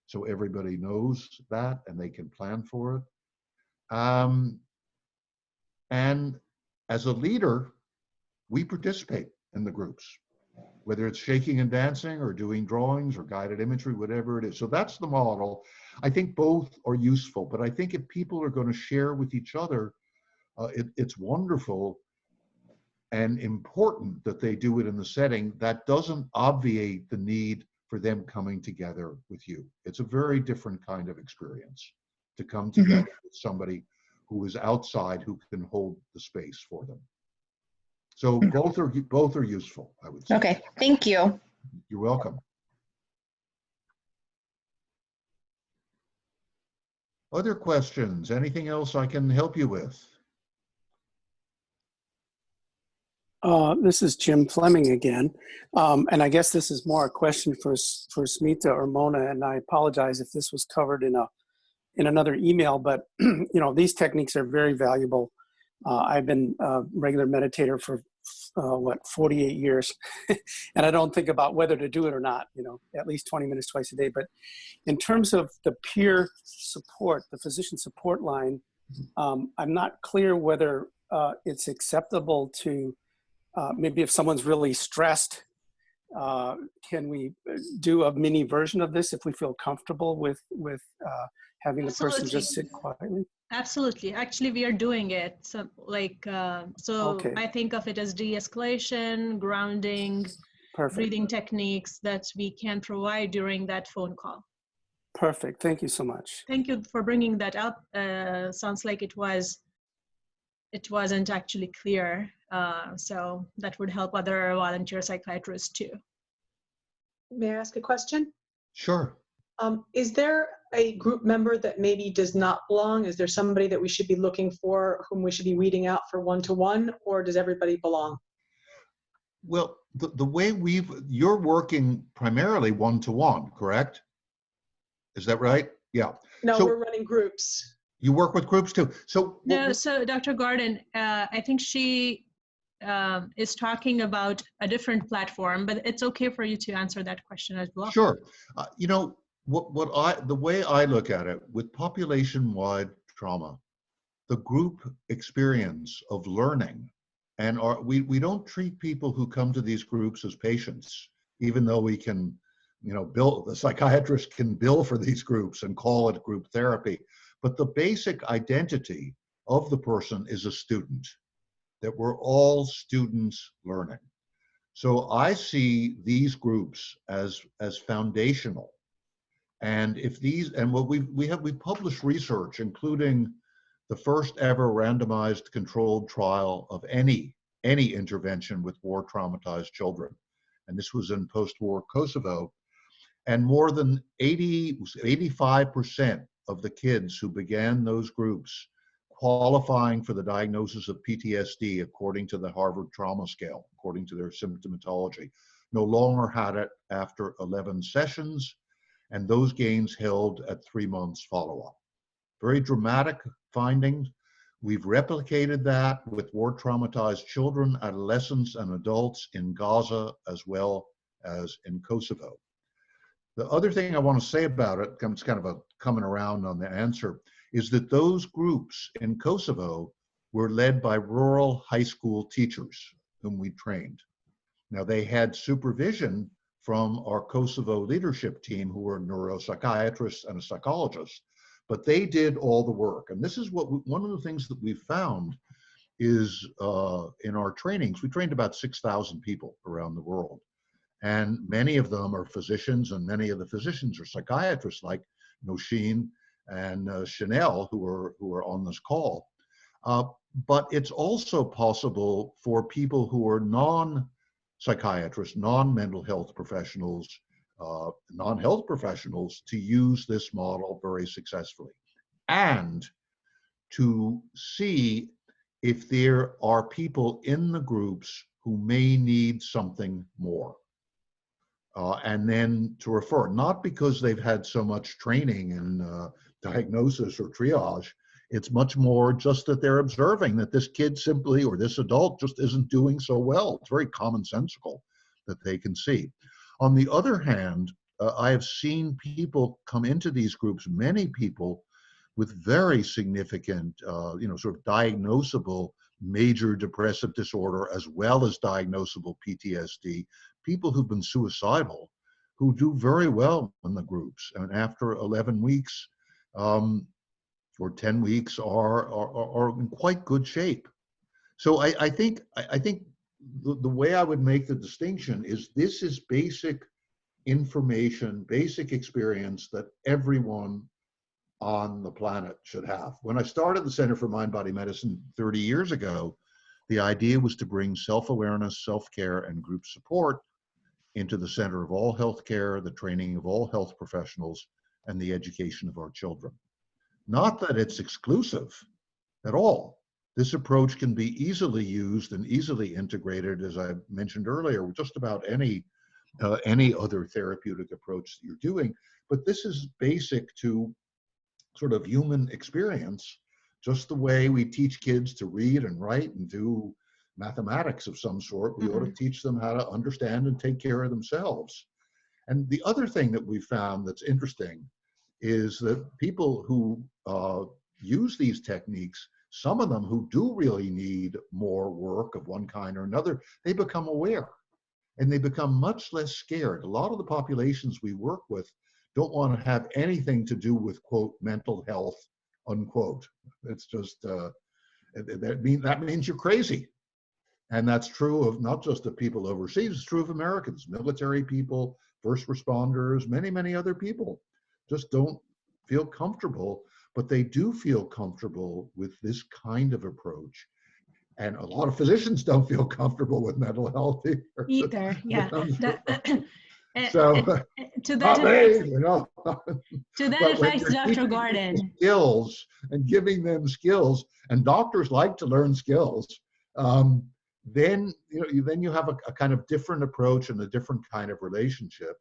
so everybody knows that and they can plan for it. And as a leader, we participate in the groups, whether it's shaking and dancing or doing drawings or guided imagery, whatever it is. So that's the model. I think both are useful, but I think if people are going to share with each other, it's wonderful and important that they do it in the setting that doesn't obviate the need for them coming together with you. It's a very different kind of experience to come together with somebody who is outside, who can hold the space for them. So both are useful, I would say. Okay, thank you. You're welcome. Other questions? Anything else I can help you with? This is Jim Fleming again. And I guess this is more a question for Smita or Mona, and I apologize if this was covered in another email, but you know, these techniques are very valuable. I've been a regular meditator for 48 years, and I don't think about whether to do it or not, you know, at least 20 minutes twice a day. But in terms of the peer support, the physician support line, I'm not clear whether it's acceptable to maybe if someone's really stressed, can we do a mini version of this if we feel comfortable with having the person just sit quietly? Absolutely. Actually, we are doing it. So, Okay. I think of it as de-escalation, grounding, Perfect. breathing techniques that we can provide during that phone call. Perfect. Thank you so much. Thank you for bringing that up. Sounds like it wasn't actually clear. So that would help other volunteer psychiatrists too. May I ask a question? Sure. Is there a group member that maybe does not belong? Is there somebody that we should be looking for, whom we should be weeding out for one-to-one, or does everybody belong? Well, the way you're working primarily one-to-one, correct? Is that right? Yeah. No, so we're running groups. You work with groups too. So no, so Dr. Gordon, I think she is talking about a different platform, but it's okay for you to answer that question as well. Sure. You know, the way I look at it, with population-wide trauma, the group experience of learning, and we don't treat people who come to these groups as patients, even though we can, you know, the psychiatrist can bill for these groups and call it group therapy. But the basic identity of the person is a student, that we're all students learning. So I see these groups as foundational. And if these, and what we published research, including the first ever randomized controlled trial of any intervention with war traumatized children. And this was in post-war Kosovo. And more than 85% of the kids who began those groups qualifying for the diagnosis of PTSD according to the Harvard Trauma Scale, according to their symptomatology, no longer had it after 11 sessions, and those gains held at 3 months follow-up. Very dramatic findings. We've replicated that with war traumatized children, adolescents, and adults in Gaza as well as in Kosovo. The other thing I want to say about it, it's kind of coming around on the answer, is that those groups in Kosovo were led by rural high school teachers whom we trained. Now, they had supervision from our Kosovo leadership team, who were neuropsychiatrists and a psychologist, but they did all the work. And this is one of the things that we found is in our trainings, we trained about 6,000 people around the world. And many of them are physicians, and many of the physicians are psychiatrists like Noshin and Chanel, who are on this call. But it's also possible for people who are non-psychiatrists, non-mental health professionals, non-health professionals to use this model very successfully, and to see if there are people in the groups who may need something more. And then to refer, not because they've had so much training in diagnosis or triage, it's much more just that they're observing that this kid simply, or this adult just isn't doing so well. It's very commonsensical that they can see. On the other hand, I have seen people come into these groups, many people with very significant, sort of diagnosable major depressive disorder, as well as diagnosable PTSD, people who've been suicidal, who do very well in the groups, and after 11 weeks or 10 weeks are in quite good shape. So I think the way I would make the distinction is this is basic information, basic experience that everyone on the planet should have. When I started the Center for Mind-Body Medicine 30 years ago, the idea was to bring self-awareness, self-care, and group support into the center of all healthcare, the training of all health professionals, and the education of our children. Not that it's exclusive at all. This approach can be easily used and easily integrated, as I mentioned earlier, with just about any other therapeutic approach that you're doing. But this is basic to sort of human experience, just the way we teach kids to read and write and do mathematics of some sort. We ought to teach them how to understand and take care of themselves. And the other thing that we found that's interesting is that people who use these techniques, some of them who do really need more work of one kind or another, they become aware and they become much less scared. A lot of the populations we work with don't want to have anything to do with, quote, mental health, unquote. It's just, that means you're crazy. And that's true of not just the people overseas, it's true of Americans, military people, first responders, many, many other people just don't feel comfortable, but they do feel comfortable with this kind of approach. And a lot of physicians don't feel comfortable with mental health either. Yeah. So, to that effect, you know. To that But when effect, you're Dr. teaching Gordon. people skills and giving them skills, and doctors like to learn skills, then you have a kind of different approach and a different kind of relationship.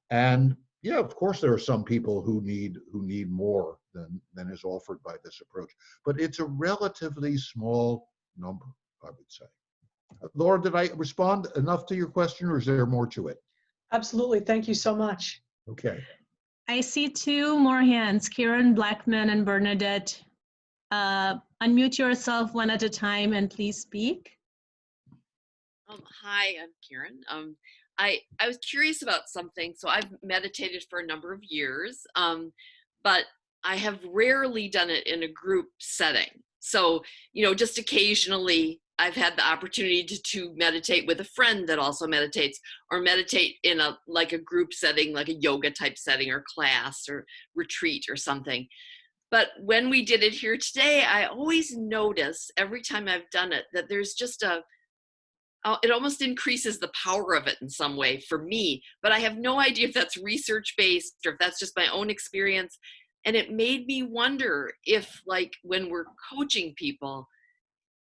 And yeah, of course, there are some people who need more than is offered by this approach, but it's a relatively small number, I would say. Laura, did I respond enough to your question, or is there more to it? Absolutely. Thank you so much. Okay. I see two more hands, Kieran Blackman and Bernadette. Unmute yourself one at a time and please speak. Hi, I'm Kieran. I was curious about something. So I've meditated for a number of years, but I have rarely done it in a group setting. So, just occasionally I've had the opportunity to meditate with a friend that also meditates, or meditate in a group setting, like a yoga type setting or class or retreat or something. But when we did it here today, I always notice every time I've done it that there's just it almost increases the power of it in some way for me, but I have no idea if that's research-based or if that's just my own experience. And it made me wonder if, when we're coaching people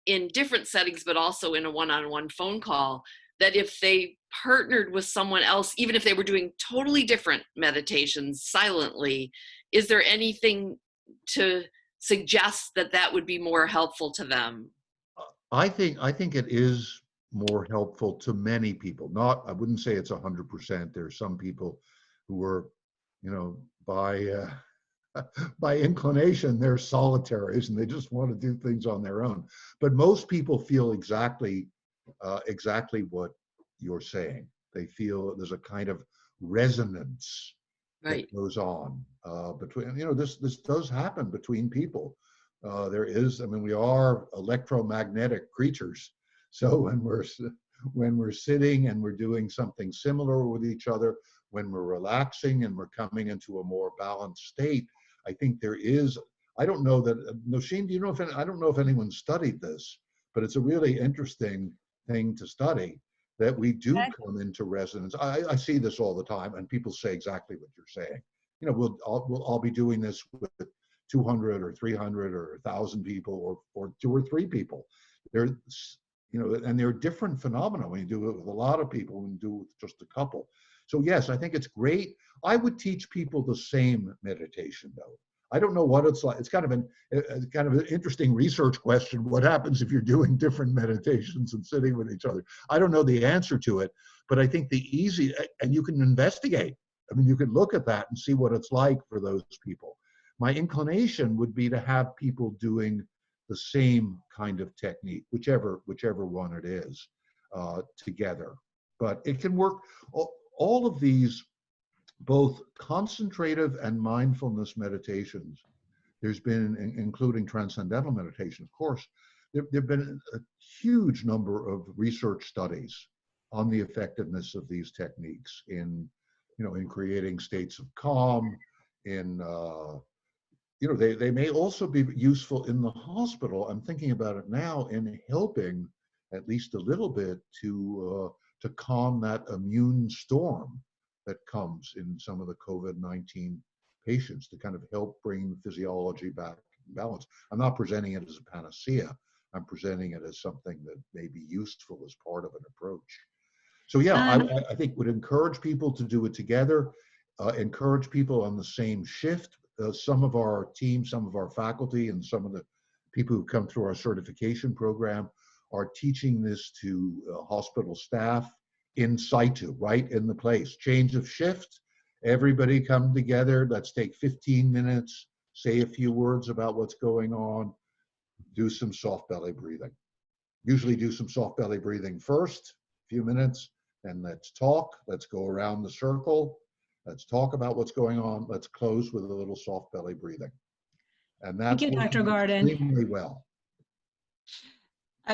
in different settings, but also in a one-on-one phone call, that if they partnered with someone else, even if they were doing totally different meditations silently, is there anything to suggest that would be more helpful to them? I think it is more helpful to many people. I wouldn't say it's 100%. There are some people who are, by inclination, they're solitaries and they just want to do things on their own. But most people feel exactly what you're saying. They feel there's a kind of resonance that goes on between, this does happen between people. There is, we are electromagnetic creatures. So when we're sitting and we're doing something similar with each other, when we're relaxing and we're coming into a more balanced state, I think there is, I don't know that, Nosheen, do you know I don't know if anyone studied this, but it's a really interesting thing to study, that we do come into resonance. I see this all the time, and people say exactly what you're saying. We'll all be doing this with 200 or 300 or 1,000 people or 2 or 3 people. There's, and there are different phenomena when you do it with a lot of people and do it with just a couple. So yes, I think it's great. I would teach people the same meditation though. I don't know what it's like. It's kind of an interesting research question. What happens if you're doing different meditations and sitting with each other? I don't know the answer to it, but I think and you can investigate. You can look at that and see what it's like for those people. My inclination would be to have people doing the same kind of technique, whichever one it is, together. But it can work. All of these, both concentrative and mindfulness meditations, there's been, including transcendental meditation, of course, there have been a huge number of research studies on the effectiveness of these techniques in in creating states of calm, in they may also be useful in the hospital. I'm thinking about it now, in helping at least a little bit to calm that immune storm that comes in some of the COVID-19 patients, to kind of help bring physiology back in balance. I'm not presenting it as a panacea. I'm presenting it as something that may be useful as part of an approach. So yeah, I think would encourage people to do it together, encourage people on the same shift. Some of our team, some of our faculty, and some of the people who come through our certification program are teaching this to hospital staff in situ, right in the place. Change of shift, everybody come together, let's take 15 minutes, say a few words about what's going on, do some soft belly breathing. Usually do some soft belly breathing first, a few minutes, and let's talk, let's go around the circle, let's talk about what's going on, let's close with a little soft belly breathing. And that's Thank you, Dr. Gordon. extremely well.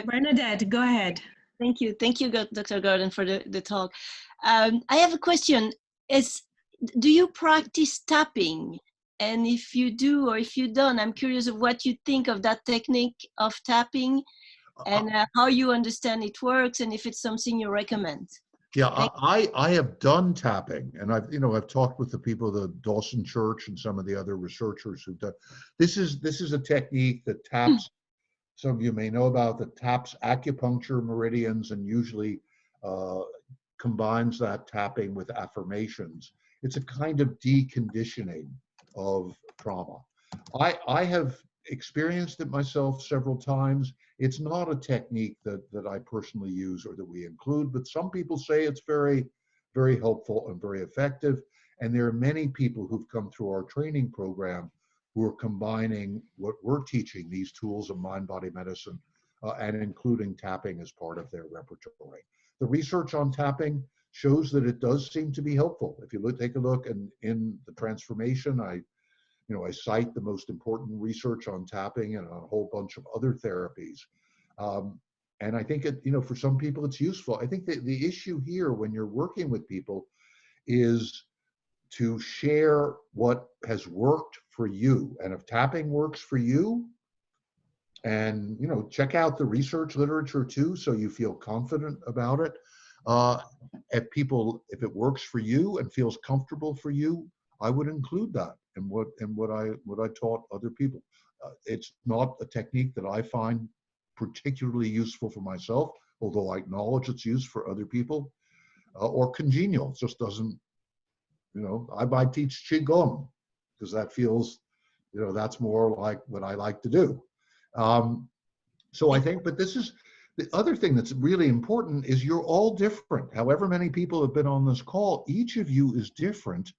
Bernadette, go ahead. Thank you, Dr. Gordon, for the talk. I have a question. Do you practice tapping? And if you do, or if you don't, I'm curious of what you think of that technique of tapping, and how you understand it works, and if it's something you recommend. Yeah, I have done tapping, and I've talked with the people, the Dawson Church and some of the other researchers who've done. This is a technique that taps. Some of you may know about, that taps acupuncture meridians, and usually combines that tapping with affirmations. It's a kind of deconditioning of trauma. I have experienced it myself several times. It's not a technique that I personally use or that we include, but some people say it's very, very helpful and very effective. And there are many people who've come through our training program who are combining what we're teaching, these tools of mind-body medicine, and including tapping as part of their repertoire. The research on tapping shows that it does seem to be helpful. If you take a look in the transformation, I cite the most important research on tapping and a whole bunch of other therapies. And I think for some people it's useful. I think that the issue here when you're working with people is to share what has worked for you. And if tapping works for you, and check out the research literature too, so you feel confident about it. If it works for you and feels comfortable for you, I would include that in what I taught other people. It's not a technique that I find particularly useful for myself, although I acknowledge it's used for other people, or congenial. It just doesn't, I might teach Qigong because that feels, that's more like what I like to do. So I think, but this is the other thing that's really important, is you're all different. However many people have been on this call, each of you is different,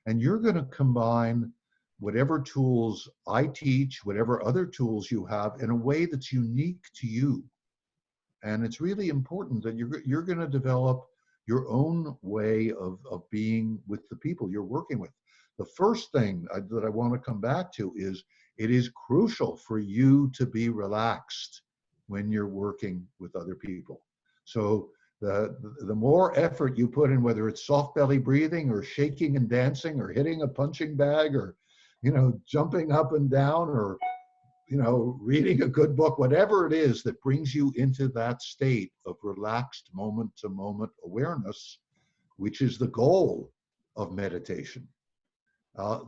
and you're going to combine whatever tools I teach, whatever other tools you have, in a way that's unique to you. And it's really important that you're going to develop your own way of being with the people you're working with. The first thing that I want to come back to is, it is crucial for you to be relaxed when you're working with other people. So the more effort you put in, whether it's soft belly breathing or shaking and dancing or hitting a punching bag or, jumping up and down or, reading a good book, whatever it is that brings you into that state of relaxed moment-to-moment awareness, which is the goal of meditation.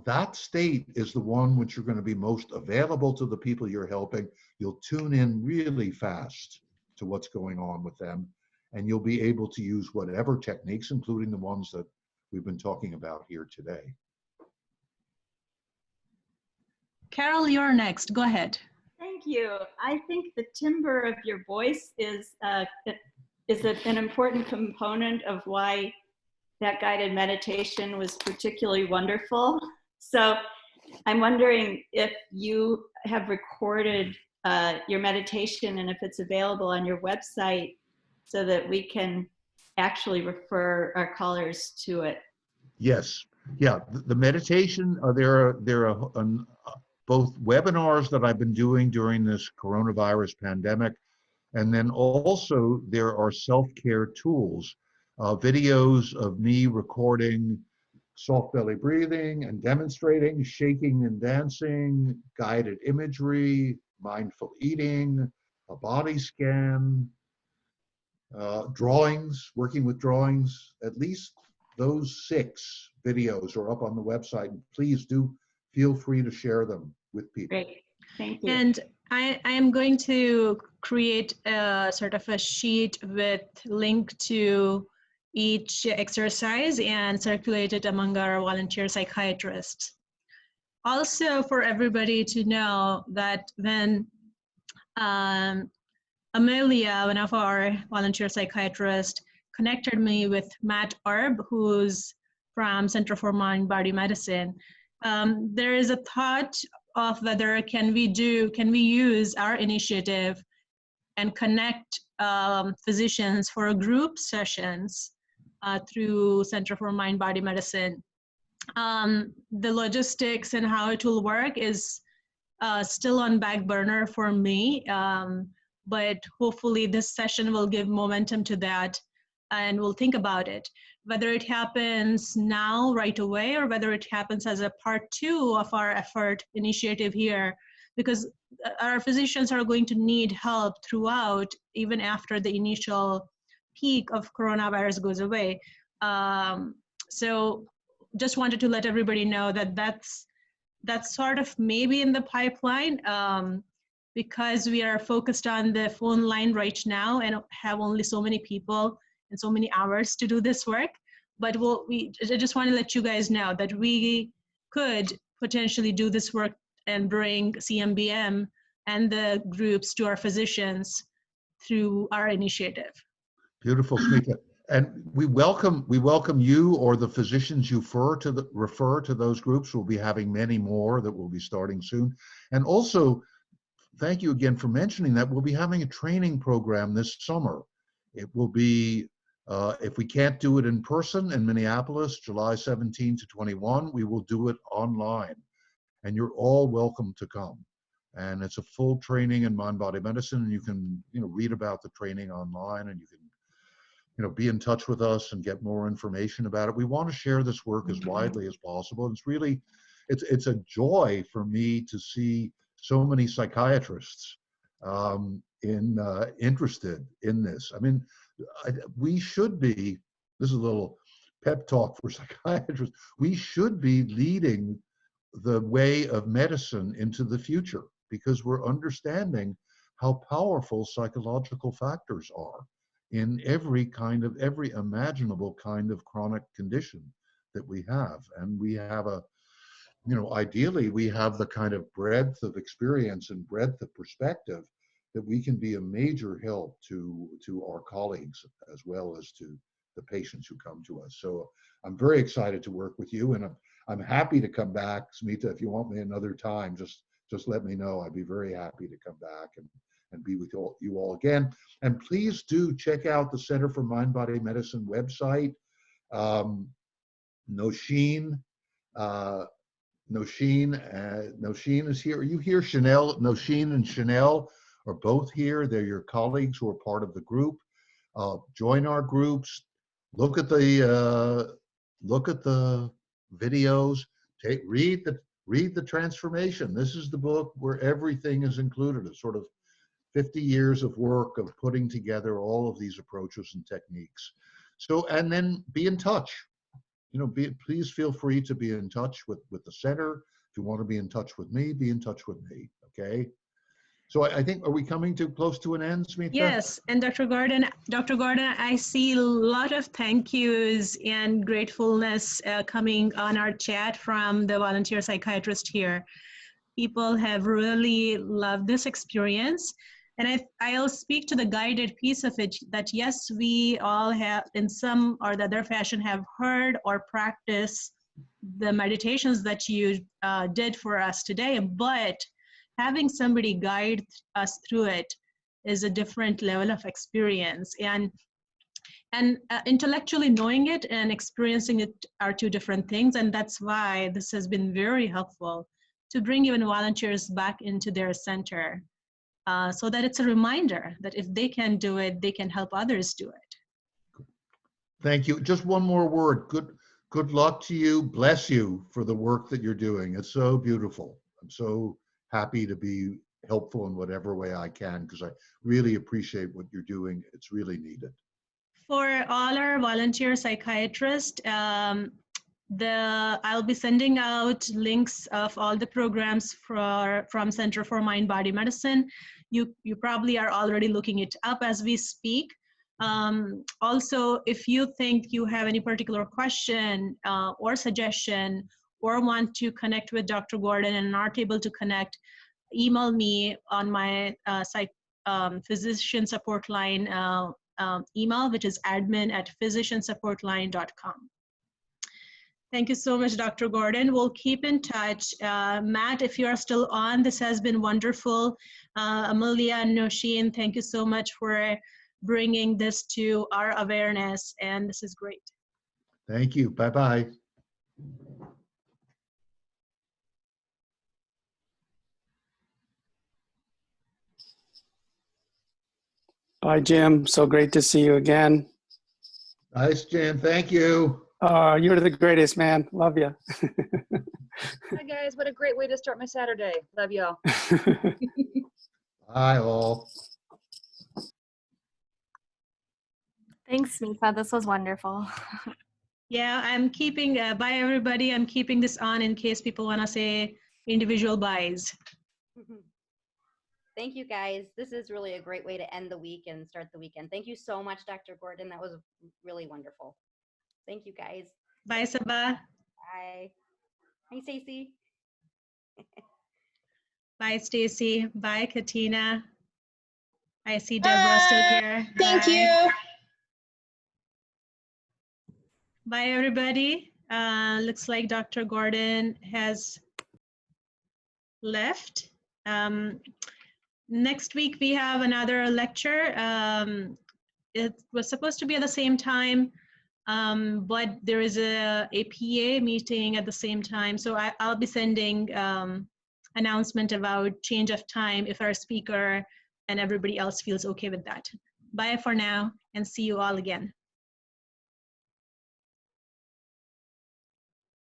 That state is the one which you're going to be most available to the people you're helping. You'll tune in really fast to what's going on with them, and you'll be able to use whatever techniques, including the ones that we've been talking about here today. Carol, you're next. Go ahead. Thank you. I think the timbre of your voice is an important component of why that guided meditation was particularly wonderful. So I'm wondering if you have recorded your meditation and if it's available on your website so that we can actually refer our callers to it. Yes. Yeah. The meditation, there are both webinars that I've been doing during this coronavirus pandemic, and then also there are self-care tools. Videos of me recording soft belly breathing and demonstrating, shaking and dancing, guided imagery, mindful eating, a body scan, drawings, working with drawings. At least those 6 videos are up on the website. And please do feel free to share them with people. Great, thank you. And I am going to create a sort of a sheet with link to each exercise and circulate it among our volunteer psychiatrists. Also, for everybody to know that when Amelia, one of our volunteer psychiatrists, connected me with Matt Erb, who's from Center for Mind Body Medicine, there is a thought of whether can we use our initiative and connect physicians for group sessions through Center for Mind Body Medicine. The logistics and how it will work is still on back burner for me, but hopefully this session will give momentum to that and we'll think about it. Whether it happens now right away or whether it happens as a part 2 of our effort initiative here, because our physicians are going to need help throughout, even after the initial peak of coronavirus goes away. So just wanted to let everybody know that that's sort of maybe in the pipeline, because we are focused on the phone line right now and have only so many people and so many hours to do this work. But I just want to let you guys know that we could potentially do this work and bring CMBM and the groups to our physicians through our initiative. Beautiful, Smita. And we welcome you or the physicians you refer to those groups. We'll be having many more that will be starting soon. And also, thank you again for mentioning that. We'll be having a training program this summer. It will be, if we can't do it in person in Minneapolis, July 17 to 21, we will do it online. And you're all welcome to come. And it's a full training in mind-body medicine, and you can, read about the training online, and you can, be in touch with us and get more information about it. We want to share this work as widely as possible. It's really, it's a joy for me to see so many psychiatrists interested in this. I mean, we should be, this is a little pep talk for psychiatrists, we should be leading the way of medicine into the future, because we're understanding how powerful psychological factors are in every imaginable kind of chronic condition that we have. And we have ideally we have the kind of breadth of experience and breadth of perspective that we can be a major help to our colleagues as well as to the patients who come to us. So I'm very excited to work with you, and I'm happy to come back, Smita. If you want me another time, just let me know. I'd be very happy to come back and be with you all again. And please do check out the Center for Mind-Body Medicine website. Nosheen is here. Are you here? Chanel, Nosheen and Chanel are both here. They're your colleagues who are part of the group. Join our groups. Look at the videos. Read the transformation. This is the book where everything is included. It's sort of 50 years of work of putting together all of these approaches and techniques. So, and then be in touch. Please feel free to be in touch with the center. If you want to be in touch with me, be in touch with me, okay? So I think, are we coming too close to an end, Smita? Yes, and Dr. Gordon, I see a lot of thank yous and gratefulness coming on our chat from the volunteer psychiatrist here. People have really loved this experience. And I'll speak to the guided piece of it, that yes, we all have in some or the other fashion have heard or practiced the meditations that you did for us today, but having somebody guide us through it is a different level of experience. And intellectually knowing it and experiencing it are two different things. And that's why this has been very helpful to bring even volunteers back into their center. So that it's a reminder that if they can do it, they can help others do it. Thank you. Just one more word. good luck to you. Bless you for the work that you're doing. It's so beautiful. I'm so happy to be helpful in whatever way I can, because I really appreciate what you're doing. It's really needed. For all our volunteer psychiatrists, I'll be sending out links of all the programs from Center for Mind Body Medicine. You probably are already looking it up as we speak. Also, if you think you have any particular question or suggestion, or want to connect with Dr. Gordon and aren't able to connect, email me on my physician support line email, which is admin@physiciansupportline.com. Thank you so much, Dr. Gordon. We'll keep in touch. Matt, if you are still on, this has been wonderful. Amelia and Nosheen, thank you so much for bringing this to our awareness, and this is great. Thank you. Bye-bye. Bye, Jim. So great to see you again. Nice, Jim. Thank you. You're the greatest, man. Love you. Hi, guys. What a great way to start my Saturday. Love y'all. Bye, all. Thanks, Smifa. This was wonderful. Yeah, I'm keeping, bye everybody. I'm keeping this on in case people want to say individual byes. Thank you, guys. This is really a great way to end the week and start the weekend. Thank you so much, Dr. Gordon. That was really wonderful. Thank you, guys. Bye, Sabah. Bye. Hi, Stacey. Bye, Stacy. Bye, Katina. I see Deborah still here. Thank Bye. you. Bye, everybody. Looks like Dr. Gordon has left. Next week, we have another lecture. It was supposed to be at the same time, but there is a PA meeting at the same time. So I'll be sending announcement about change of time if our speaker and everybody else feels okay with that. Bye for now, and see you all again.